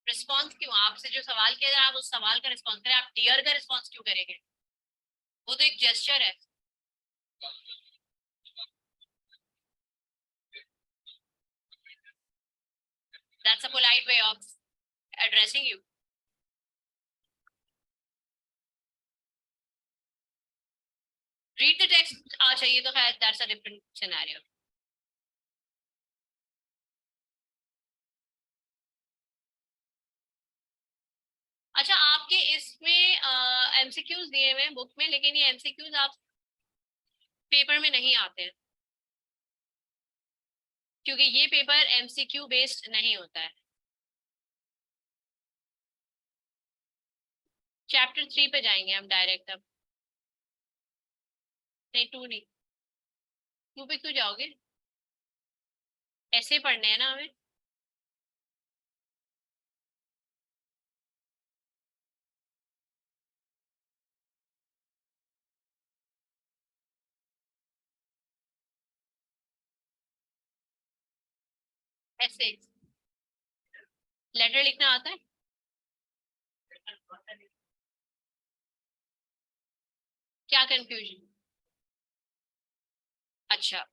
रिस्पॉन्स क्यों? आपसे जो सवाल किया जाए आप उस सवाल का रिस्पॉन्स करें, आप डियर का रिस्पॉन्स क्यों करेंगे? वो तो एक जेस्चर है। That's a polite way of addressing you. Read the text आ चाहिए तो खैर दैट्स अ डिफरेंट सिनेरियो। अच्छा, आपके इसमें एमसीक्यूज दिए हुए हैं बुक में, लेकिन ये एमसीक्यूज आप पेपर में नहीं आते हैं, क्योंकि ये पेपर एमसीक्यू बेस्ड नहीं होता है। चैप्टर 3 पे जाएंगे हम डायरेक्ट अब। नहीं, 2 नहीं। 2 पे क्यों जाओगे? ऐसे पढ़ने हैं ना हमें। ऐसे लेटर लिखना आता है? क्या कंफ्यूजन? अच्छा,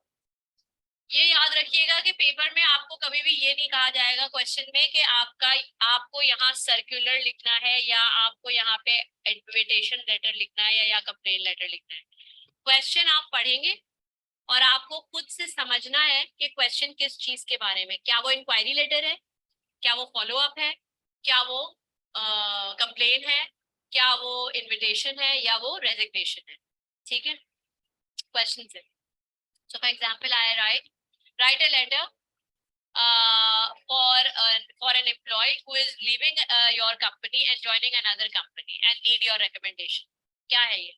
ये याद रखिएगा कि पेपर में आपको कभी भी ये नहीं कहा जाएगा क्वेश्चन में कि आपको यहाँ सर्कुलर लिखना है या आपको यहाँ पे इनविटेशन लेटर लिखना है या कंप्लेन लेटर लिखना है। क्वेश्चन आप पढ़ेंगे और आपको खुद से समझना है कि क्वेश्चन किस चीज के बारे में, क्या वो इंक्वायरी लेटर है, क्या वो फॉलो अप है, क्या वो कंप्लेन है, क्या वो इनविटेशन है या वो रेजिग्नेशन है। ठीक है, क्वेश्चन से। So for example, write a letter for an employee who is leaving your company and joining another company and need your recommendation. क्या है ये?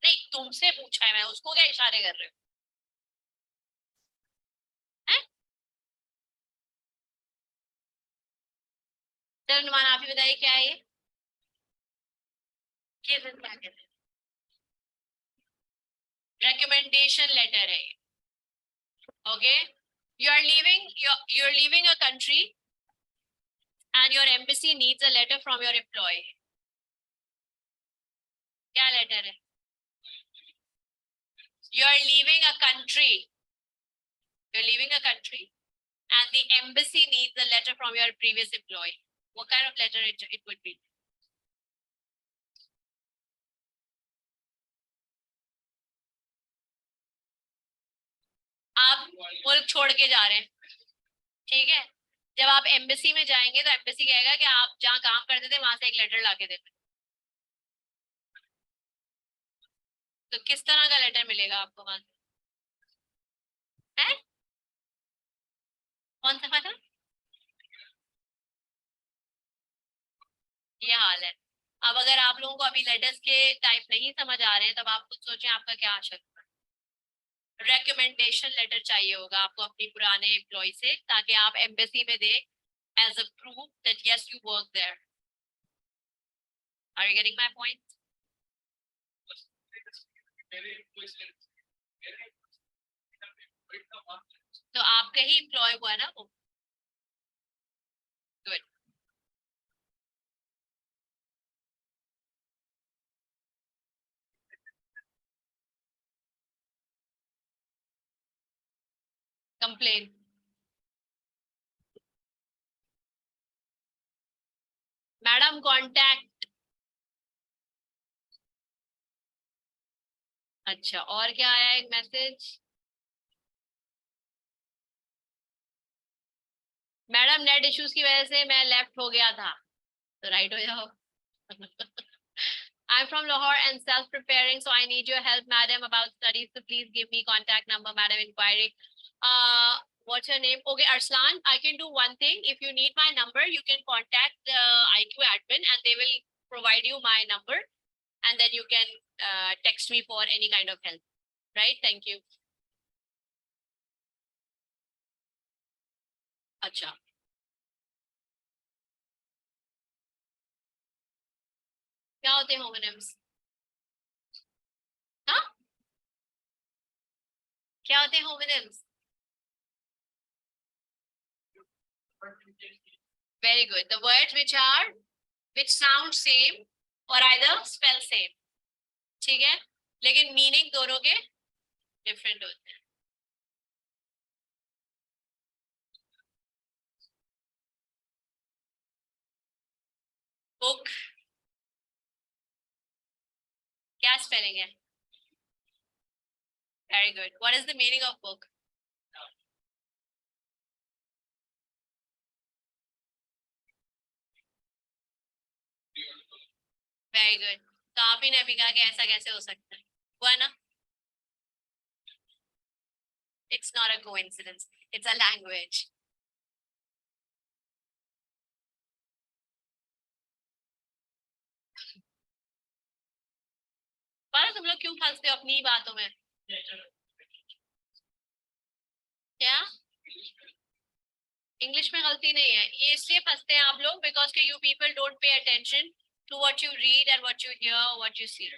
नहीं, तुमसे पूछा है, मैं उसको क्या इशारे कर रहे हो? हैं? चलो नुमान, आप ही बताइए क्या है ये? क्या कहते हैं? recommendation letter है ये। Okay, you're leaving a country and your embassy needs a letter from your employee. क्या लेटर है? you're leaving a country you're leaving a country and the embassy needs a letter from your previous employee. What kind of letter it would be? आप मुल्क छोड़ के जा रहे हैं, ठीक है? जब आप एम्बेसी में जाएंगे तो एम्बेसी कहेगा कि आप जहाँ काम करते थे वहां से एक लेटर लाके देते। तो किस तरह का लेटर मिलेगा आपको वहां से? है? कौन सा वाला? ये हाल है। अब अगर आप लोगों को अभी लेटर्स के टाइप नहीं समझ आ रहे हैं, तब आप खुद सोचें आपका क्या आशा। रिकमेंडेशन लेटर चाहिए होगा आपको अपनी पुराने एम्प्लॉय से, ताकि आप एम्बेसी में दे as a proof that yes you work there. Are you getting my point? तो आपका ही एम्प्लॉय हुआ ना वो। गुड। कंप्लेन। Madam contact. अच्छा, और क्या आया एक मैसेज? मैडम नेट इश्यूज की वजह से मैं लेफ्ट हो गया था, तो राइट हो जाओ। I'm from Lahore and self-preparing, so I need your help, madam, about studies. So please give me contact number, madam. Inquiry. What's your name? Okay, Arslan. I can do one thing. If you need my number, you can contact the IQ admin, and they will provide you my number, and then you can text me for any kind of help. Right? Thank you. अच्छा, क्या होते हैं होमोनिम्स? हाँ, क्या होते हैं homonyms? Very good. The words which sound same or either spell same. ठीक है, लेकिन मीनिंग दोनों के डिफरेंट होते हैं। बुक, क्या स्पेलिंग है? Very good. What is the meaning of book? Very good. तो आप ही ने अभी कहा कि ऐसा कैसे हो सकता है, हुआ ना? It's not a coincidence, it's a language. पर तुम लोग क्यों फंसते हो अपनी ही बातों में? क्या? इंग्लिश में गलती नहीं है, ये इसलिए फंसते हैं आप लोग बिकॉज के you people don't pay attention to what you read and what you hear, what you see.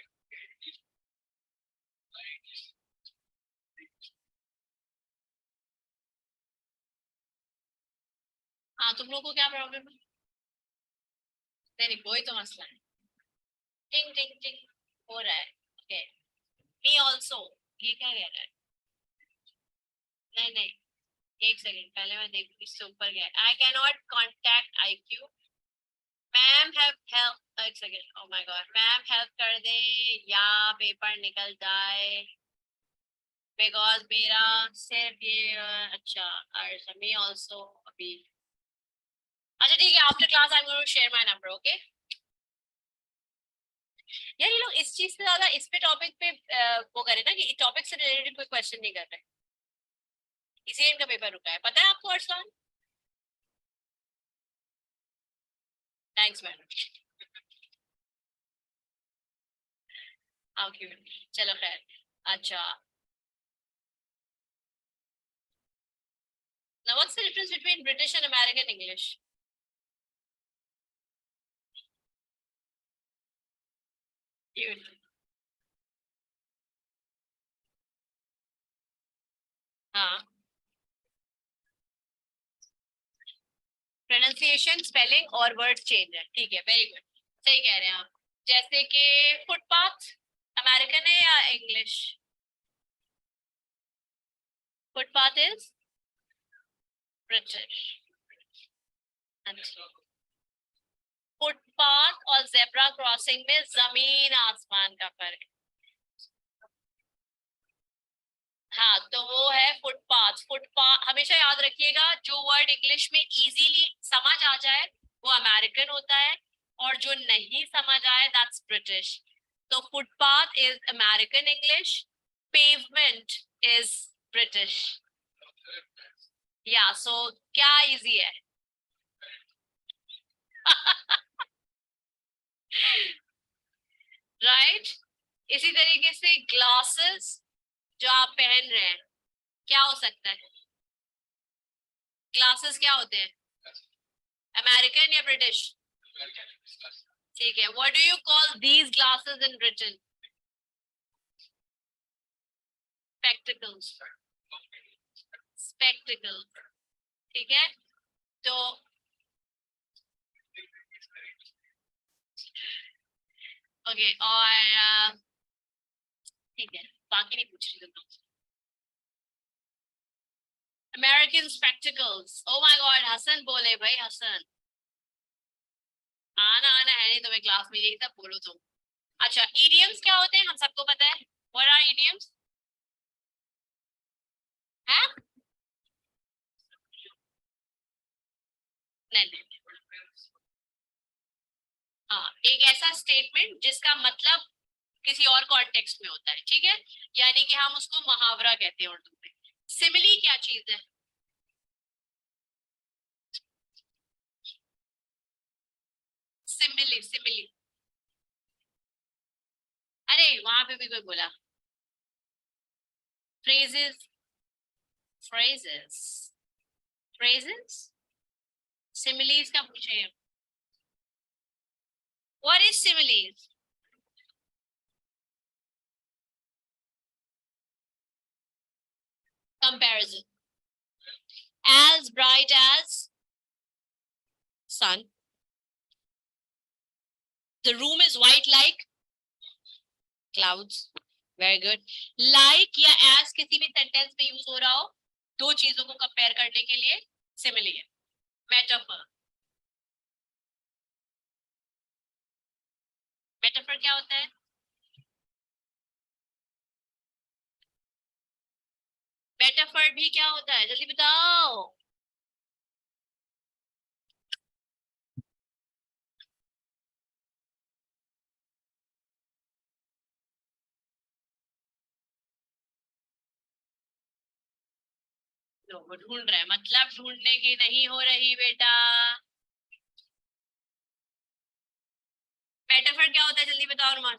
हाँ, तुम लोग को क्या प्रॉब्लम है? नहीं नहीं, कोई तो मसला है। टिंग टिंग टिंग हो रहा है। Okay, me also. ये क्या कह रहा है? नहीं नहीं, एक सेकंड, पहले मैं देखूं इससे ऊपर गया। I can not contact IQ। Ma'am help help, एक second, oh my God, ma'am help कर दे या पेपर निकल जाए, बिकॉज मेरा सिर्फ ये अच्छा, और मी ऑल्सो अभी। अच्छा ठीक है, after class I am going to share my number, okay? यार ये लोग इस चीज से ज्यादा इस पे टॉपिक पे वो करे ना कि टॉपिक से रिलेटेड कोई क्वेश्चन नहीं कर रहे, इसीलिए इनका पेपर रुका है, पता है आपको Arsalan? Thanks madam. How cute. चलो खैर। अच्छा, now what's the difference between British and American English? Cute. हाँ, प्रोनाउंसिएशन, स्पेलिंग और वर्ड चेंज है, ठीक है, वेरी गुड। सही कह रहे हैं आप। जैसे कि फुटपाथ अमेरिकन है या English? Footpath is British. Footpath और जेब्रा क्रॉसिंग में जमीन आसमान का फर्क है। हाँ, तो वो है फुटपाथ। फुटपाथ हमेशा याद रखिएगा, जो वर्ड इंग्लिश में इजीली समझ आ जाए वो अमेरिकन होता है, और जो नहीं समझ आए दैट्स ब्रिटिश। तो footpath is American English, pavement is British. या सो क्या इजी है? राइट। इसी तरीके से ग्लासेस जो आप पहन रहे हैं, क्या हो सकता है? ग्लासेस क्या होते हैं? अमेरिकन या ब्रिटिश? ठीक है, what do you call these glasses in Britain? Spectacles. Spectacled. ठीक है। तो ओके, और ठीक है, बाकी नहीं पूछ रही तुम। American spectacles, oh my god, Hasan बोले भाई, हसन। आना आना है नहीं तुम्हें क्लास में, यही सब बोलो तुम। अच्छा, इडियम्स क्या होते हैं, हम सबको पता है। What are idioms? है? नहीं नहीं। हाँ, एक ऐसा स्टेटमेंट जिसका मतलब किसी और कॉन्टेक्स्ट में होता है, ठीक है, यानी कि हम उसको मुहावरा कहते हैं उर्दू में। सिमिली क्या चीज है? Simile, simile. अरे वहां पे भी कोई बोला। फ्रेजेस। फ्रेजेस। फ्रेजेस। सिमिलीज का पूछे? What is similes? Comparison. as bright as sun, the room is white like clouds. Very good. Like या एज किसी भी सेंटेंस में यूज हो रहा हो दो चीजों को कंपेयर करने के लिए, सिमिली है। मेटाफर। मेटाफर क्या होता है? मेटाफर भी क्या होता है, जल्दी बताओ। लो, वो ढूंढ रहे हैं, मतलब ढूंढने की नहीं हो रही बेटा। मेटाफर क्या होता है, जल्दी बताओ रुमान।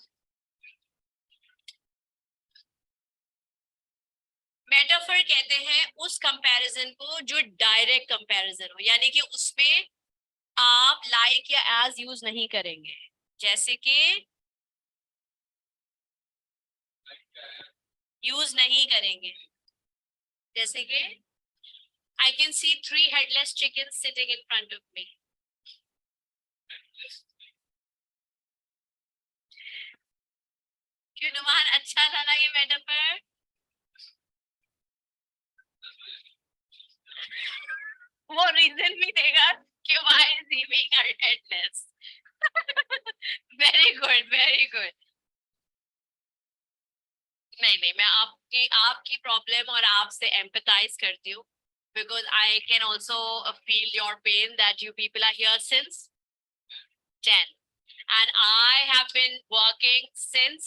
मेटाफर कहते हैं उस कंपैरिजन को जो डायरेक्ट कंपैरिजन हो, यानी कि उसमें आप लाइक या एज यूज नहीं करेंगे। जैसे कि यूज नहीं करेंगे, जैसे कि I can see three headless chicken sitting in front of me. क्यों नुमान, अच्छा था ना ये मेटाफर? वो रीजन भी देगा कि why is he being headless. Very good, very good. नहीं नहीं, मैं आपकी आपकी प्रॉब्लम और आपसे एम्पैथाइज करती हूँ, because I can also feel your pain that you people are here since 10 and I have been working since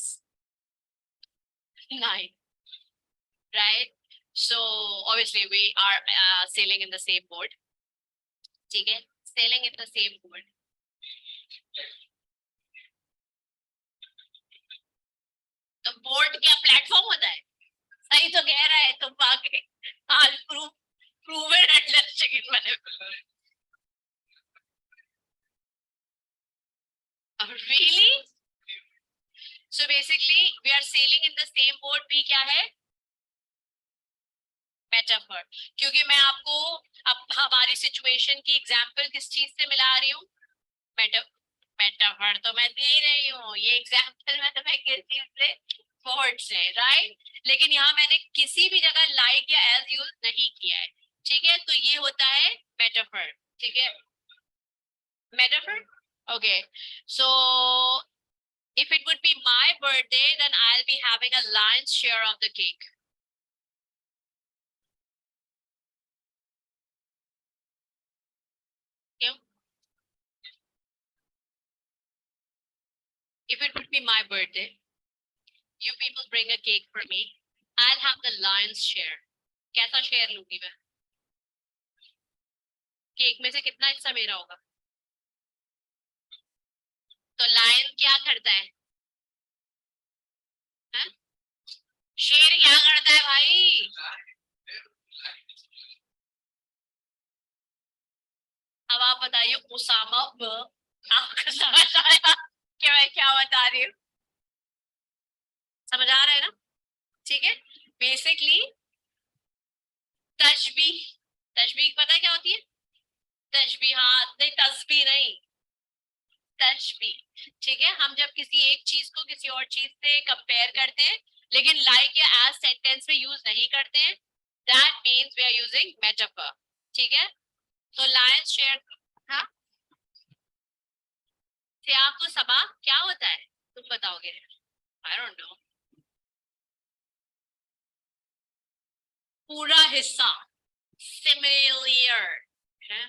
9, right? So obviously we are sailing in the same boat, ठीक है, sailing in the same boat. तो बोट क्या प्लेटफॉर्म होता है? सही तो कह रहा है तुम आके। हाँ, प्रूवन एटलस चिकन बने। Really? So basically we are sailing in the same boat भी क्या है? मेटाफर। क्योंकि मैं आपको अब हमारी सिचुएशन की एग्जांपल किस चीज से मिला रही हूँ? मेटा मेटाफर तो मैं दे रही हूँ, ये एग्जांपल में तो मैं किस चीज से, वर्ड से, राइट। लेकिन यहाँ मैंने किसी भी जगह लाइक या एज यूज नहीं किया है, ठीक है, तो ये होता है मेटाफर, ठीक है। Metaphor. Okay, so if it would be my birthday then I'll be having a lion's share of the cake. क्यों? If it would be my birthday, you people bring a cake for me, I'll have the lion's share. कैसा शेयर लूंगी मैं? केक में से कितना हिस्सा मेरा होगा? तो लायन क्या करता है? हा? शेर क्या करता है भाई? अब आप बताइए उसामा आपको समझ आया कि मैं क्या बता रही हूँ? समझ आ रहा है ना? ठीक है। बेसिकली तशबीह, तशबीह पता है क्या होती है? तशबीहात नहीं, तस्बीह नहीं, तशबीह। ठीक है, हम जब किसी एक चीज को किसी और चीज से कंपेयर करते हैं लेकिन लाइक या एज सेंटेंस में यूज नहीं करते हैं, that means we are using metaphor. ठीक है, तो लायन शेयर, हाँ, सियाह को सबा क्या होता है तुम बताओगे? I don't know. पूरा हिस्सा, सिमिलियर है।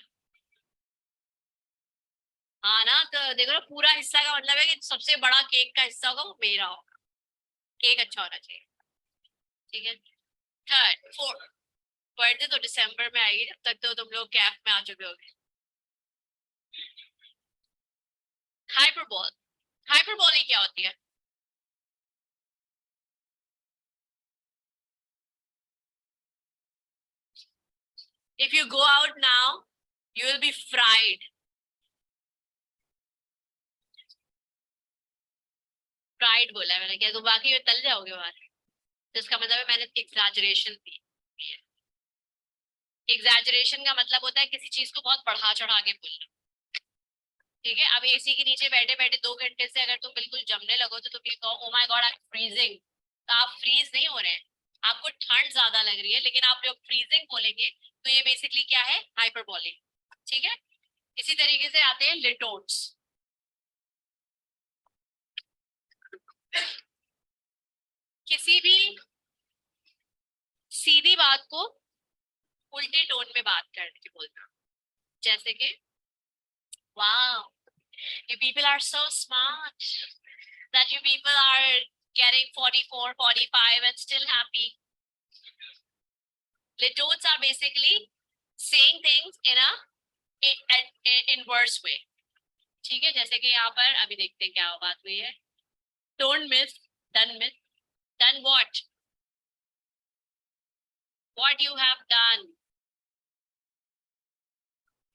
हाँ ना, तो देखो ना, पूरा हिस्सा का मतलब है कि सबसे बड़ा केक का हिस्सा होगा वो मेरा होगा। केक अच्छा होना चाहिए। ठीक है। थर्ड फोर्थ, बर्थडे तो दिसंबर में आएगी, जब तक तो तुम लोग कैप में आ चुके होगे। हाइपरबोल, हाइपरबोलिक क्या होती है? If you go out now you will be fried. Fried बोला है मैंने, क्या तुम बाकी में तल जाओगे बाहर? तो इसका मतलब है मैंने एग्जैजरेशन दी है। एग्जैजरेशन का मतलब होता है किसी चीज को बहुत बढ़ा चढ़ा के बोलना। ठीक है, अब एसी के नीचे बैठे बैठे 2 घंटे से अगर तुम बिल्कुल जमने लगो तो तुम ये कहो ओ my God I am freezing, तो आप फ्रीज नहीं हो रहे हैं, आपको ठंड ज्यादा लग रही है, लेकिन आप जब फ्रीजिंग बोलेंगे तो ये बेसिकली क्या है? हाइपरबोलिक। ठीक है, इसी तरीके से आते हैं लिटोट्स। किसी भी सीधी बात को उल्टे टोन में बात करके बोलना, जैसे कि wow you people are so smart that you people are getting 44 45 and still happy. Litotes are basically saying things in worse way. ठीक है, जैसे कि यहाँ पर अभी देखते हैं क्या बात हुई है। Don't miss, done miss, done what you have done।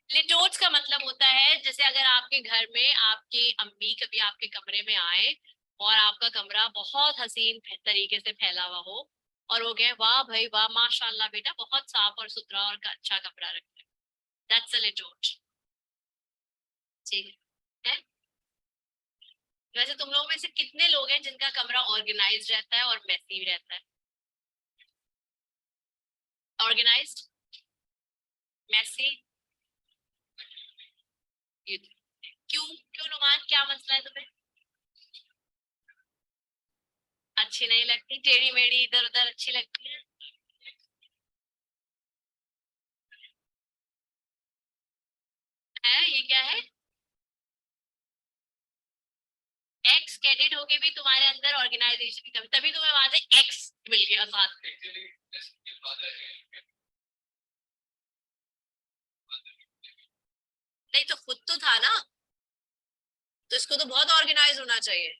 लिटोट्स का मतलब होता है जैसे अगर आपके घर में आपकी अम्मी कभी आपके कमरे में आए और आपका कमरा बहुत हसीन तरीके से फैला हुआ हो और वो कहे वाह भाई वाह माशाल्लाह बेटा बहुत साफ और सुथरा और अच्छा कमरा रखते हैं, दैट्स अ लिटोट। ठीक है। वैसे तुम लोगों में से कितने लोग हैं जिनका कमरा ऑर्गेनाइज रहता है और मेसी भी रहता है? ऑर्गेनाइज्ड, मेसी, क्यों क्यों नुमान, क्या मसला है तुम्हें? अच्छी नहीं लगती, टेढ़ी मेढ़ी इधर उधर अच्छी लगती है? ये क्या है? एक्स कैडेट होके भी तुम्हारे अंदर ऑर्गेनाइजेशन की कमी, तभी तुम्हें वहां से एक्स मिल गया साथ में। नहीं तो खुद तो था ना, तो इसको तो बहुत ऑर्गेनाइज होना चाहिए।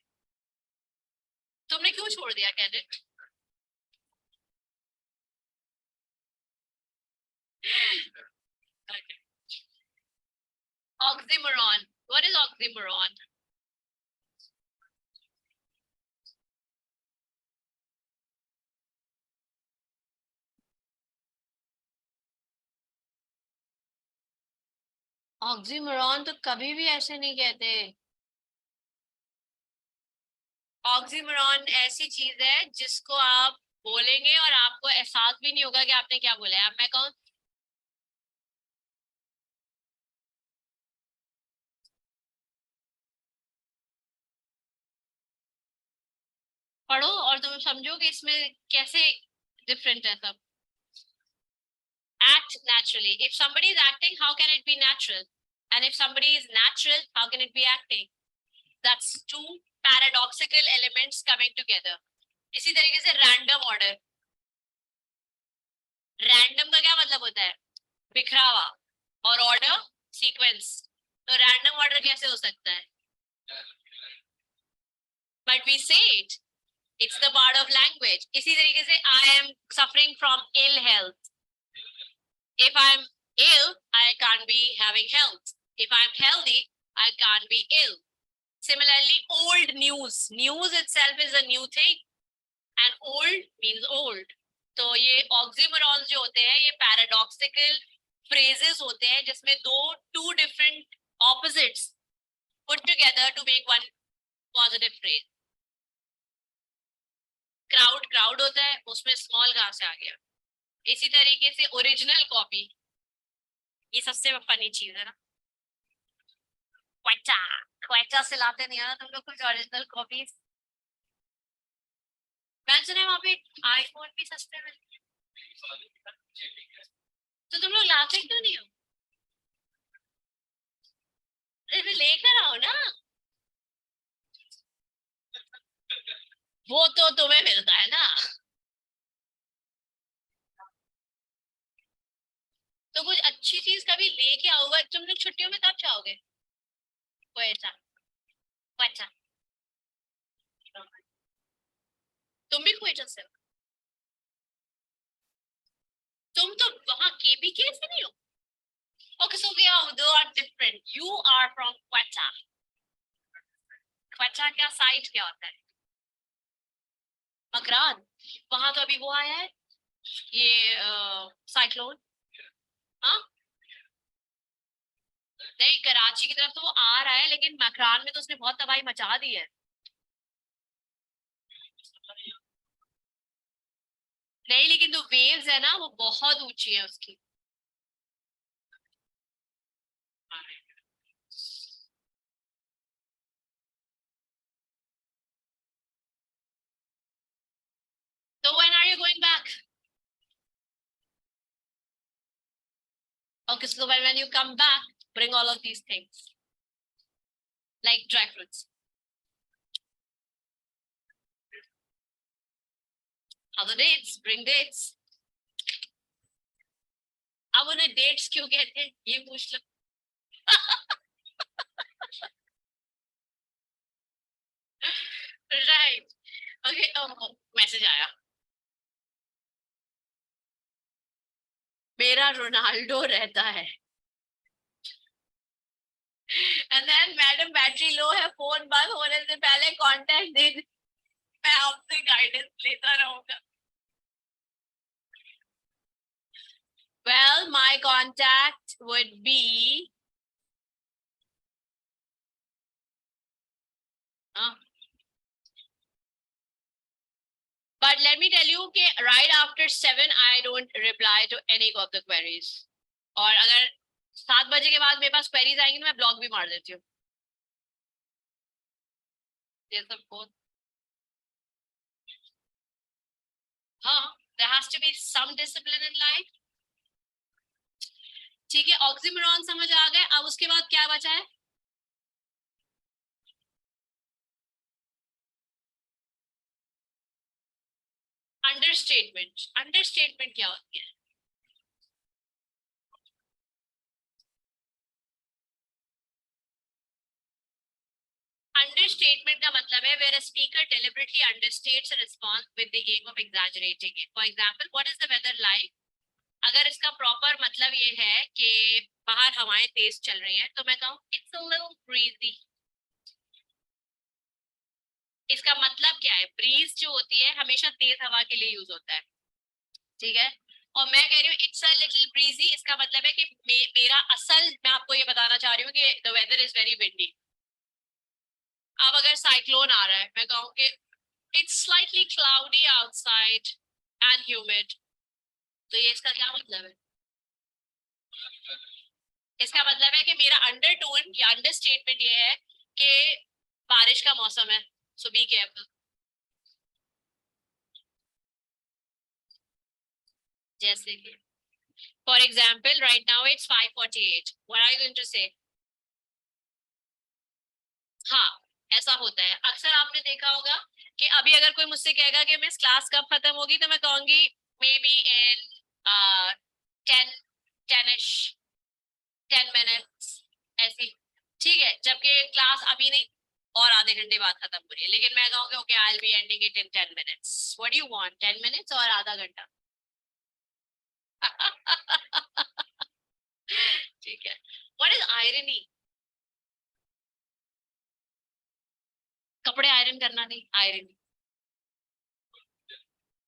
तुमने क्यों छोड़ दिया cadet? Oxymoron, what is oxymoron? Oxymoron तो कभी भी ऐसे नहीं कहते। ऑक्सीमोरॉन ऐसी चीज है जिसको आप बोलेंगे और आपको एहसास भी नहीं होगा कि आपने क्या बोला है। अब मैं कहूँ पढ़ो और तुम समझोगे इसमें कैसे डिफरेंट है सब। Act naturally. If somebody is acting, how can it be natural? And if somebody is natural, how can it be acting? That's two paradoxical elements coming together. इसी तरीके से रैंडम ऑर्डर, रैंडम का क्या मतलब होता है? बिखरा हुआ, और ऑर्डर सीक्वेंस, तो रैंडम ऑर्डर कैसे हो सकता है? But we say it's the part of language. इसी तरीके से I am suffering from ill health, if I'm ill I can't be having health, if I'm healthy I can't be ill. Similarly, old news, news itself is a new thing and old means old. तो ये ऑक्सीमोरॉन्स जो होते हैं ये पैराडॉक्सिकल phrases होते हैं जिसमें two different opposites put together to make one positive phrase. Crowd होता है, उसमें स्मॉल कहाँ से आ गया? इसी तरीके से ओरिजिनल कॉपी, ये सबसे फनी चीज है ना। क्वेचा, क्वेचा से लाते नहीं है ना तुम लोग कुछ ओरिजिनल कॉपीज? मैंने सुना है वहाँ पे आईफोन भी सस्ते मिलते हैं, तो तुम लोग लाते क्यों नहीं हो? अरे लेकर आओ ना, वो तो तुम्हें मिलता है ना। तो कुछ अच्छी चीज कभी लेके आओगे, तुम लोग छुट्टियों में कब जाओगे? क्वेचा, क्वेचा, तुम भी क्वेचा से हो? तुम तो वहाँ केबीके से नहीं हो? Okay, so they are different. You are from Quetta. Quetta क्या साइट क्या होता है? मकरान, वहां तो अभी वो आया है ये साइक्लोन। हाँ, नहीं कराची की तरफ तो वो आ रहा है, लेकिन मकरान में तो उसने बहुत तबाही मचा दी है। नहीं, लेकिन जो वेव्स है ना वो बहुत ऊंची है उसकी। तो when are you going back? Okay, so when you come back, bring all of these things like dry fruits. Other dates, bring dates. अब उन्हें dates क्यों कहते हैं ये पूछ लो। राइट, ओके, मैसेज आया, मेरा रोनाल्डो रहता है। And then madam battery low है, फोन बंद होने से पहले कांटेक्ट दे, मैं आपसे गाइडेंस लेता रहूंगा। Well, my contact would be but let me tell you कि right after 7 I don't reply to any of the queries. और अगर 7 बजे के बाद मेरे पास queries आएंगी तो मैं ब्लॉक भी मार देती हूँ। ये सब बहुत, हाँ, there has to be some discipline in life. ठीक है, ऑक्सीमोरॉन समझ आ गए, अब उसके बाद क्या बचा है? अंडरस्टेटमेंट। अंडरस्टेटमेंट क्या होती है? अंडरस्टेटमेंट का मतलब है where a speaker deliberately understates a response with the aim of exaggerating it. For example, what is the weather like? अगर इसका प्रॉपर मतलब ये है कि बाहर हवाएं तेज चल रही हैं, तो मैं कहूँ इट्स अ लिटिल ब्रीजी। इसका मतलब क्या है? ब्रीज जो होती है हमेशा तेज हवा के लिए यूज होता है, ठीक है। और मैं कह रही हूँ इट्स अ लिटिल ब्रीजी, इसका मतलब है कि मेरा असल, मैं आपको ये बताना चाह रही हूँ कि the weather is very windy. अब अगर साइक्लोन आ रहा है, मैं कहूँगी it's slightly cloudy outside and humid, तो ये इसका क्या मतलब है? इसका मतलब है कि मेरा अंडरटोन या अंडरस्टेटमेंट ये है कि बारिश का मौसम है, सो बी केयरफुल। जैसे कि for example right now it's 5:48, what are you going to say? हाँ, ऐसा होता है अक्सर, आपने देखा होगा कि अभी अगर कोई मुझसे कहेगा कि मिस क्लास कब खत्म होगी, तो मैं कहूंगी may be in 10, 10ish। 10 minutes ऐसी, ठीक है, जबकि क्लास अभी नहीं और आधे घंटे बाद खत्म हो रही है, लेकिन मैं कहूँगी okay I will be ending it in 10 minutes. What do you want, 10 minutes और आधा घंटा? ठीक है। What is irony? कपड़े आयरन करना नहीं, आयरन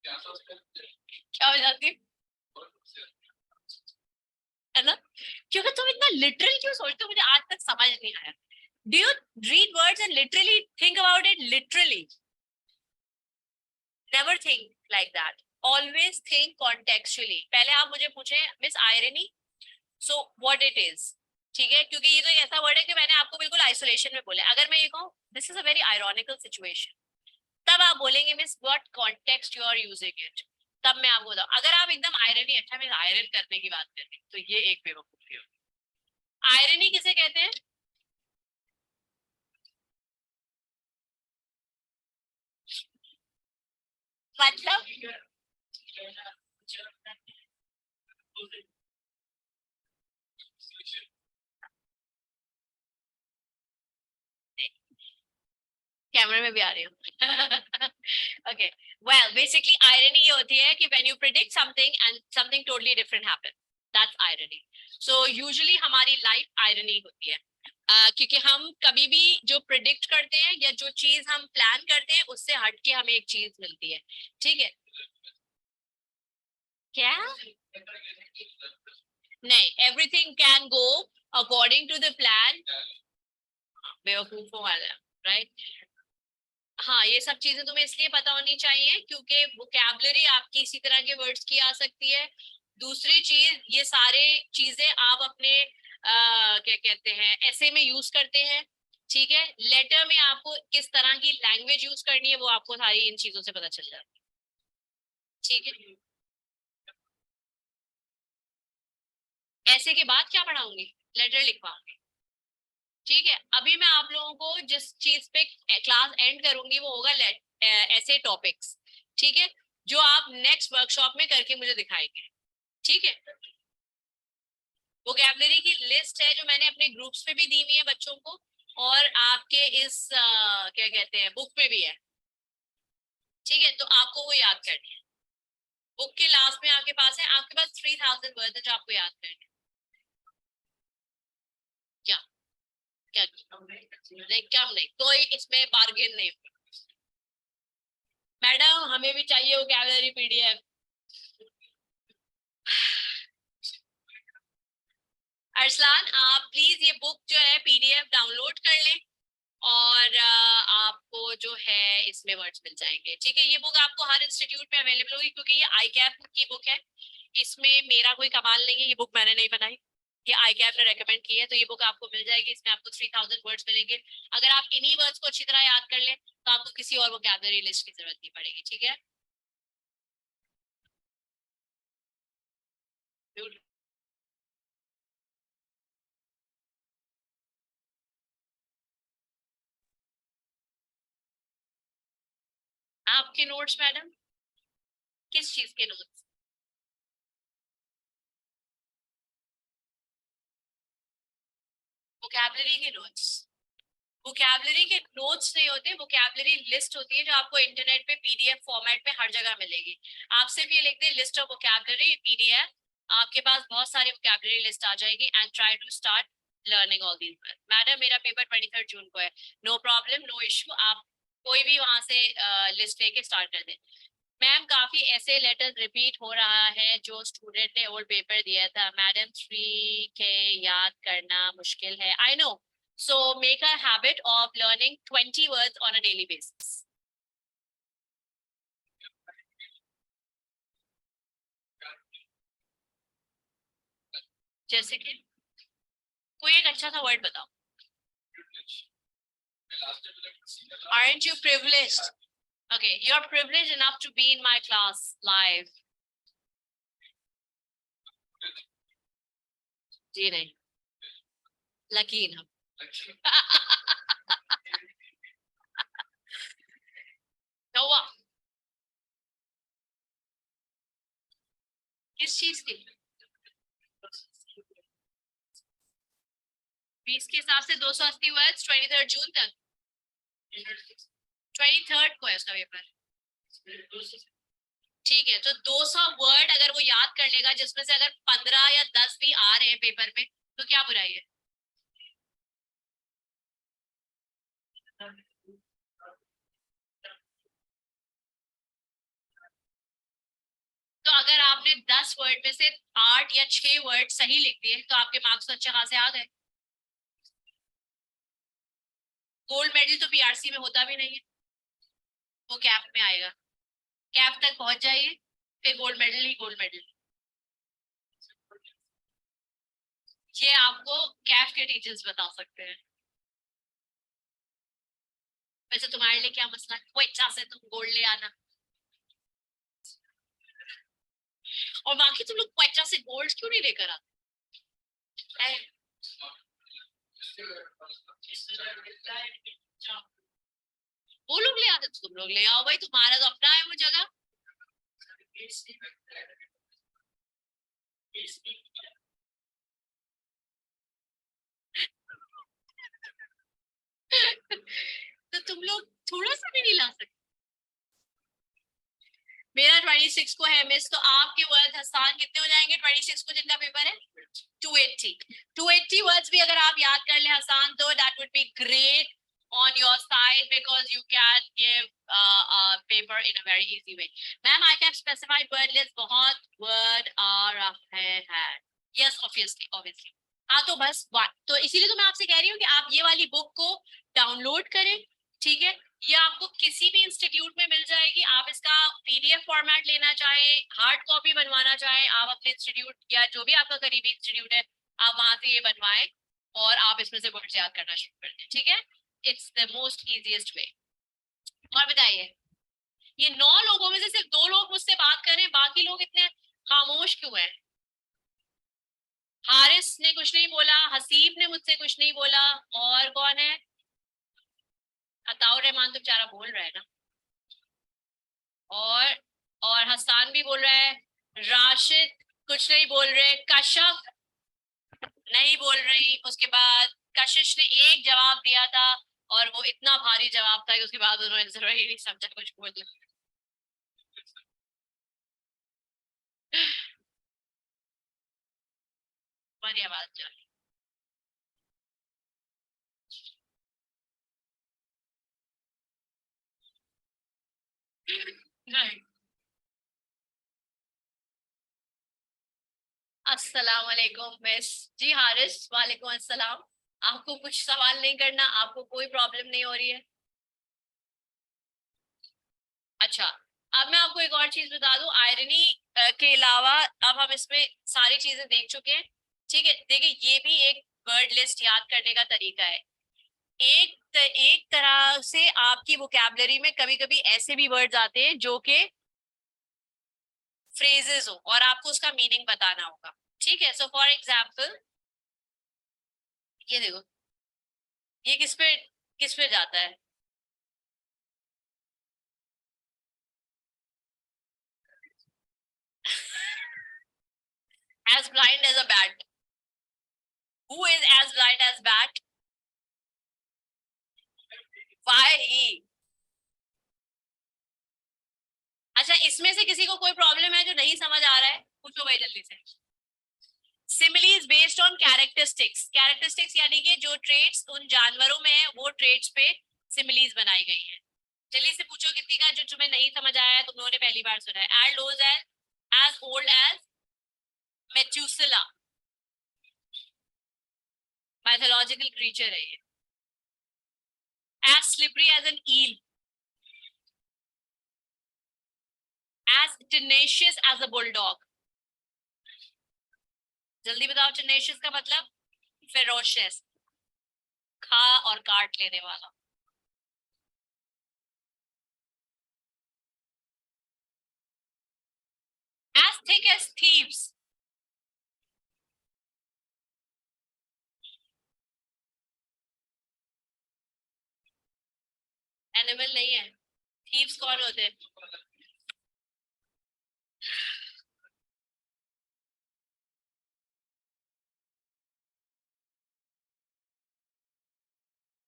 क्या हो जाती है ना? क्योंकि तुम इतना लिटरल क्यों सोचते हो, मुझे आज तक समझ नहीं आया। Do you read words and literally think about it? Literally never think like that, always think contextually. पहले आप मुझे पूछे miss irony, so what it is, ठीक है, क्योंकि ये तो एक ऐसा वर्ड है कि मैंने आपको बिल्कुल आइसोलेशन में बोला। अगर मैं ये कहूँ this is a very ironical situation, तब आप बोलेंगे miss what context you are using it, तब मैं आपको बताऊं। अगर आप एकदम आयरनी, अच्छा मैं आयरन करने की बात कर रही हूँ, तो ये एक बेवकूफी हो। आयरनी किसे कहते हैं? मतलब कैमरे में भी आ रही हूँ। ओके, वेल बेसिकली आयरनी ये होती है कि when you predict something and something totally different happen, that's irony. So usually हमारी लाइफ आयरनी होती है, क्योंकि हम कभी भी जो प्रिडिक्ट करते हैं या जो चीज हम प्लान करते हैं उससे हटके हमें एक चीज मिलती है, ठीक है। क्या? नहीं, everything can go according to the plan. बेवकूफों वाला, राइट। हाँ, ये सब चीजें तुम्हें इसलिए पता होनी चाहिए क्योंकि वोकैबुलरी आपकी इसी तरह के वर्ड्स की आ सकती है। दूसरी चीज, ये सारे चीजें आप अपने क्या कहते हैं ऐसे में यूज करते हैं, ठीक है। लेटर में आपको किस तरह की लैंग्वेज यूज करनी है वो आपको सारी इन चीजों से पता चल जाती है, ठीक है। ऐसे के बाद क्या पढ़ाऊंगी? लेटर लिखवाऊंगी, ठीक है। अभी मैं आप लोगों को जिस चीज पे क्लास एंड करूंगी वो होगा ऐसे टॉपिक्स, ठीक है, जो आप नेक्स्ट वर्कशॉप में करके मुझे दिखाएंगे, ठीक है। वोकैबुलरी की लिस्ट है जो मैंने अपने ग्रुप्स में भी दी हुई है बच्चों को, और आपके इस क्या कहते हैं बुक में भी है, ठीक है। तो आपको वो याद करनी है। बुक के लास्ट में आपके पास है, आपके पास 3000 वर्ड है जो आपको याद करनी है। क्या? क्या नहीं, कम नहीं, कोई इसमें बार्गेन नहीं। मैडम हमें भी चाहिए वोकैबुलरी पीडीएफ। अरसलान आप प्लीज ये बुक जो है पीडीएफ डाउनलोड कर लें, और आपको जो है इसमें वर्ड्स मिल जाएंगे, ठीक है। ये बुक आपको हर इंस्टीट्यूट में अवेलेबल होगी क्योंकि ये आई कैप की बुक है, इसमें मेरा कोई कमाल नहीं है, ये बुक मैंने नहीं बनाई, ये आई कैप ने रेकमेंड की है, तो ये बुक आपको मिल जाएगी। इसमें आपको 3000 वर्ड्स मिलेंगे। अगर आप इन्हीं वर्ड्स को अच्छी तरह याद कर लें तो आपको किसी और वोकैबुलरी लिस्ट की जरूरत नहीं पड़ेगी, ठीक है। आपके नोट्स मैडम? किस चीज के नोट्स? वोकैबुलरी के नोट्स? वोकैबुलरी के नोट्स नहीं होते, वोकैबुलरी लिस्ट होती है जो आपको इंटरनेट पे पीडीएफ फॉर्मेट में हर जगह मिलेगी। आप सिर्फ ये लिख दें लिस्ट ऑफ वोकैबुलरी पीडीएफ, आपके पास बहुत सारी वोकैबुलरी लिस्ट आ जाएगी, and try to start learning all these words. Madam मेरा पेपर 23 जून को है, नो प्रॉब्लम नो इशू, आप कोई भी वहां से लिस्ट लेके स्टार्ट कर दें। मैम काफी ऐसे लेटर रिपीट हो रहा है जो स्टूडेंट ने ओल्ड पेपर दिया था मैडम, 3 के याद करना मुश्किल है, I know, so make a habit of learning 20 words on a daily basis। जैसे कि कोई एक अच्छा सा वर्ड बताओ। Aren't you privileged? Okay, you're privileged enough to be in my class live। जी नहीं, लकीन हम। क्या हुआ? किस चीज की? 20 के हिसाब से 280 वर्ड्स 23 जून तक, 23 को है उसका पेपर। ठीक है, तो 200 वर्ड अगर वो याद कर लेगा, जिसमें से अगर 15 या 10 भी आ रहे हैं पेपर में, तो क्या बुराई है? तो अगर आपने 10 वर्ड में से 8 या 6 वर्ड सही लिख दिए, तो आपके मार्क्स तो अच्छे खासे आ गए। गोल्ड मेडल तो पीआरसी में होता भी नहीं है, वो कैप में आएगा। कैप तक पहुंच जाइए, फिर गोल्ड मेडल ही गोल्ड मेडल। ये आपको कैफ के टीचर्स बता सकते हैं। वैसे तुम्हारे लिए क्या मसला है, वो इच्छा से तुम गोल्ड ले आना, और बाकी तुम लोग क्वेटा से गोल्ड क्यों नहीं लेकर आते? वो लोग ले आते तो तुम लोग ले आओ भाई, तुम्हारा तो अपना है वो जगह। तो तुम लोग थोड़ा सा भी नहीं ला सकते? मेरा 26 को है मिस, तो आपके वर्ड हसान कितने हो जाएंगे 26 को, जिनका पेपर है? 280। 280 वर्ड्स भी अगर आप याद कर ले हसान, तो that would be great on your side, because you can give paper in a very easy way. Ma'am, I can specify word list, बहुत word आ रहे हैं। Yes, obviously। हाँ, तो बस तो इसीलिए तो मैं आपसे कह रही हूँ कि आप ये वाली बुक को डाउनलोड करें, ठीक है? ये आपको किसी भी इंस्टीट्यूट में मिल जाएगी। आप इसका पीडीएफ फॉर्मेट लेना चाहें, हार्ड कॉपी बनवाना चाहें, आप अपने इंस्टीट्यूट या जो भी आपका करीबी इंस्टीट्यूट है, आप वहां से ये बनवाएं और आप इसमें से वर्ड्स याद करना शुरू कर दें, ठीक है? It's the most easiest way. और बताइए, ये 9 लोगों में से सिर्फ 2 लोग मुझसे बात कर रहे हैं, बाकी लोग इतने खामोश क्यों हैं? हारिस ने कुछ नहीं बोला, हसीब ने मुझसे कुछ नहीं बोला, और कौन है? अताउर रहमान तो बेचारा बोल रहा है ना, और हसान भी बोल रहा है, राशिद कुछ नहीं बोल रहे, कशफ नहीं बोल रही, उसके बाद कशिश ने एक जवाब दिया था, और वो इतना भारी जवाब था कि उसके बाद उन्होंने जरूरी नहीं समझा कुछ बोल। बढ़िया बात चल। नहीं। अस्सलाम वालेकुम मिस। जी हारिस, वालेकुम अस्सलाम। आपको कुछ सवाल नहीं करना? आपको कोई प्रॉब्लम नहीं हो रही है? अच्छा, अब मैं आपको एक और चीज बता दूं, आयरनी के अलावा अब हम इसमें सारी चीजें देख चुके हैं, ठीक है? देखिए, ये भी एक वर्ड लिस्ट याद करने का तरीका है। एक तरह से आपकी वोकैबलरी में कभी कभी ऐसे भी वर्ड्स आते हैं जो कि फ्रेजेस हो, और आपको उसका मीनिंग बताना होगा, ठीक है? सो फॉर एग्जाम्पल, ये देखो, ये किस पे जाता है? as blind as a bat। who is as blind as bat? why he? अच्छा, इसमें से किसी को कोई प्रॉब्लम है जो नहीं समझ आ रहा है? पूछो भाई जल्दी से। Similes based on characteristics. Characteristics यानी कि जो ट्रेड्स उन जानवरों में है, वो ट्रेड्स पे सिमिलीज बनाई गई है। जल्दी से पूछो कितनी का जो तुम्हें नहीं समझ आया है, तुम लोगों ने पहली बार सुना है। As old as old as Methuselah. Mythological creature है ये। as slippery as an eel। as tenacious as a bulldog। जल्दी बताओ, tenacious का मतलब? ferocious, खा और काट लेने वाला। as thick as thieves। Animal नहीं है। थीव्स कौन होते हैं?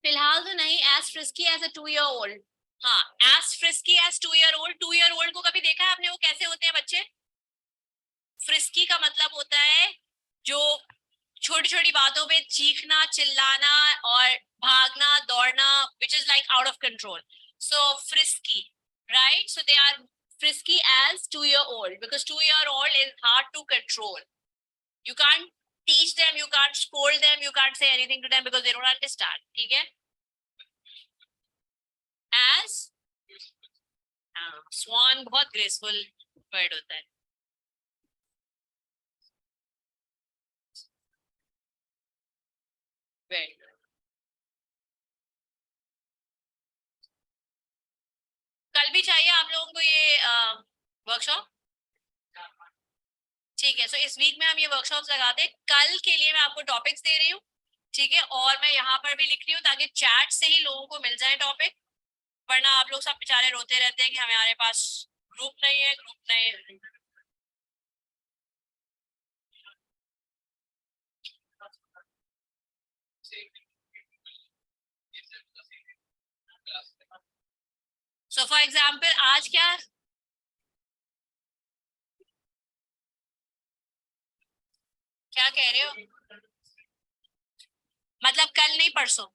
फिलहाल तो नहीं, as frisky as a 2 year old। हाँ, as frisky as 2 year old। 2 year old को कभी देखा है आपने, वो कैसे होते हैं बच्चे? फ्रिस्की का मतलब होता है जो छोटी छोटी बातों पे चीखना, चिल्लाना और भागना, दौड़ना, which is like out of control. So frisky, right? So they are frisky as 2 year old because 2 year old is hard to control. You can't teach them, you can't scold them, you can't say anything to them because they don't understand. ठीक है? As swan बहुत graceful bird होता है। Very good. कल भी चाहिए आप लोगों को ये वर्कशॉप? ठीक है, सो इस वीक में हम ये वर्कशॉप्स लगाते हैं। कल के लिए मैं आपको टॉपिक्स दे रही हूँ, ठीक है, और मैं यहाँ पर भी लिख रही हूँ ताकि चैट से ही लोगों को मिल जाए टॉपिक, वरना आप लोग सब बेचारे रोते रहते हैं कि हमारे पास ग्रुप नहीं है, ग्रुप नहीं है। सो फॉर एग्जाम्पल आज क्या कह रहे हो? मतलब कल नहीं, परसों?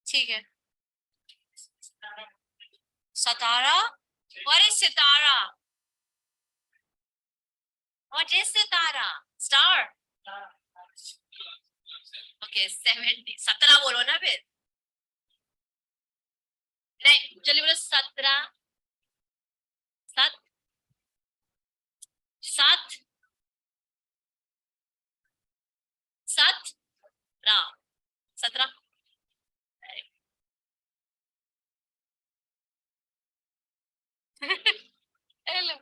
ठीक है। सतारा? और इस सितारा? और इस सितारा? स्टार? ओके, 70, 17 बोलो ना फिर। नहीं, चलिए बोलो 17। सत, सत, सत, राम, 17। हेलो।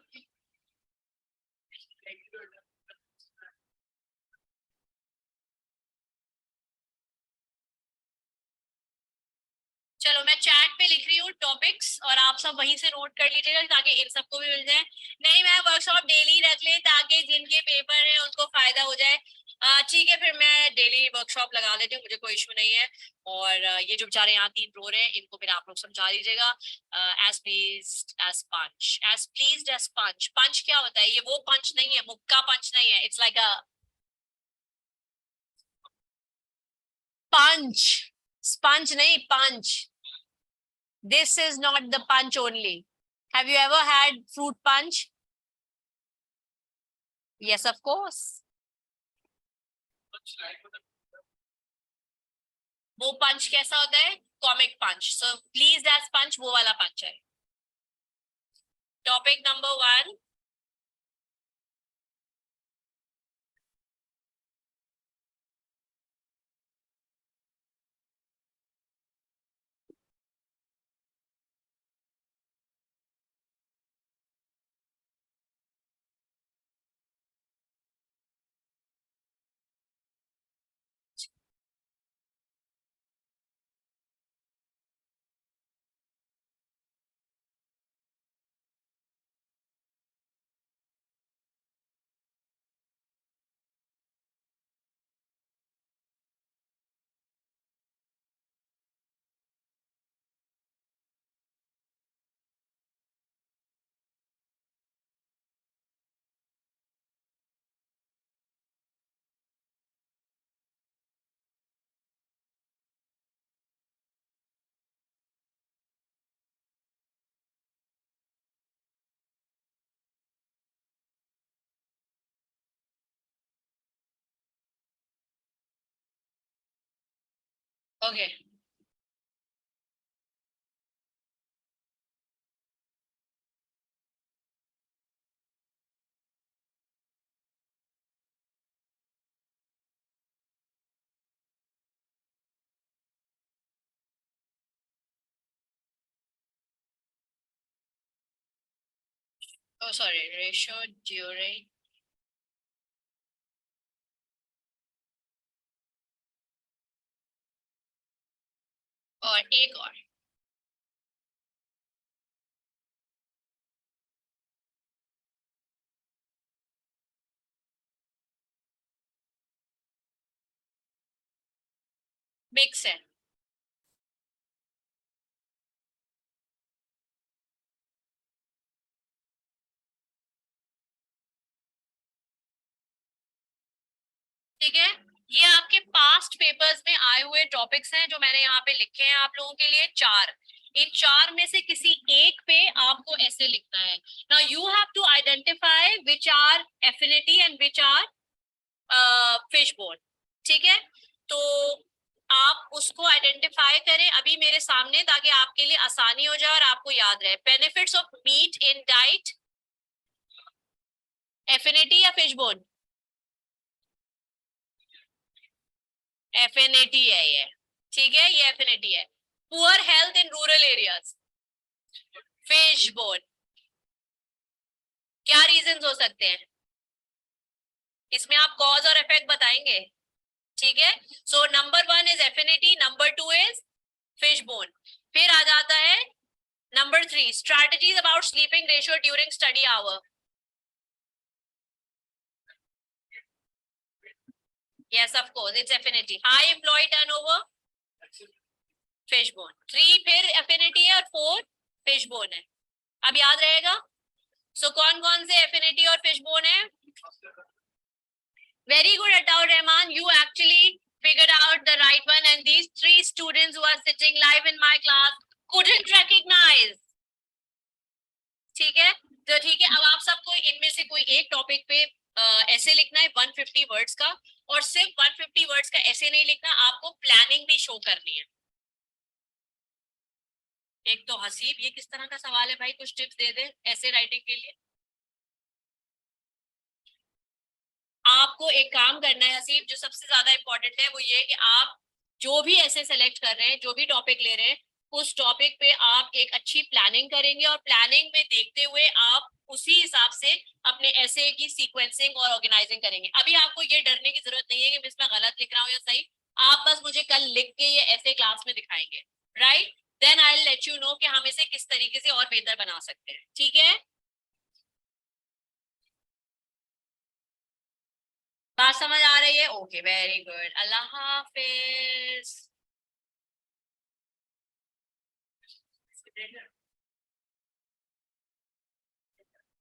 चलो मैं चैट पे लिख रही हूँ टॉपिक्स और आप सब वहीं से नोट कर लीजिएगा ताकि इन सबको भी मिल जाए। नहीं, मैं वर्कशॉप डेली रख ले ताकि जिनके पेपर है उनको फायदा हो जाए। ठीक है, फिर मैं डेली वर्कशॉप लगा लेती हूँ, मुझे कोई इशू नहीं है। और ये जो बेचारे यहाँ 3 रो रहे हैं इनको फिर आप लोग समझा दीजिएगा। एज प्लीज्ड एज पंच, एज प्लीज्ड एज पंच। पंच क्या होता है? ये वो पंच नहीं है, मुक्का पंच नहीं है, it's like a punch. Sponge नहीं, punch. This is not the punch only. Have you ever had fruit punch? Yes, of course. वो पंच कैसा होता है? Comic punch. So please that punch वो वाला पंच है। Topic number 1। Okay, oh sorry, ratio during. और एक और। मिक्स है। ठीक है, ये आपके पास्ट पेपर्स में आए हुए टॉपिक्स हैं जो मैंने यहाँ पे लिखे हैं आप लोगों के लिए, 4। इन 4 में से किसी एक पे आपको ऐसे लिखना है। Now you have to identify which are affinity and which are fish bone. ठीक है, तो आप उसको आइडेंटिफाई करें अभी मेरे सामने, ताकि आपके लिए आसानी हो जाए और आपको याद रहे। Benefits of meat in diet, affinity या फिश बोन? एफिनिटी है ये, ठीक है, ये एफिनिटी है। Poor health in rural areas, fish bone. क्या रीजंस हो सकते हैं इसमें, आप कॉज और इफेक्ट बताएंगे? ठीक है, so number 1 is affinity, number 2 is fish bone. फिर आ जाता है number 3, strategies about sleeping ratio during study hour. Yes of course it's affinity. High employ turnover, fish bone. 3 फिर एफिनिटी है और 4 फिश बोन है। अब याद रहेगा। सो कौन कौन से एफिनिटी और फिश बोन है? Very good, Ataur Rahman. You actually figured out the right one, and these 3 students who are sitting live in my class couldn't recognize. ठीक है, तो ठीक है, अब आप सबको इनमें से कोई एक टॉपिक पे ऐसे लिखना है 150 वर्ड्स का, और सिर्फ 150 वर्ड्स का ऐसे नहीं लिखना, आपको प्लानिंग भी शो करनी है। एक तो हसीब, ये किस तरह का सवाल है भाई, कुछ टिप्स दे दे ऐसे राइटिंग के लिए। आपको एक काम करना है हसीब, जो सबसे ज्यादा इंपॉर्टेंट है वो ये कि आप जो भी ऐसे सेलेक्ट कर रहे हैं, जो भी टॉपिक ले रहे हैं, उस टॉपिक पे आप एक अच्छी प्लानिंग करेंगे, और प्लानिंग में देखते हुए आप उसी हिसाब से अपने ऐसे की सीक्वेंसिंग और ऑर्गेनाइजिंग करेंगे। अभी आपको ये डरने की जरूरत नहीं है कि मैं इसमें गलत लिख रहा हूँ या सही, आप बस मुझे कल लिख के ये ऐसे क्लास में दिखाएंगे, right? Then I will let you know कि हम इसे किस तरीके से और बेहतर बना सकते हैं। ठीक है, बात समझ आ रही है? ओके, वेरी गुड, अल्लाह हाफिज।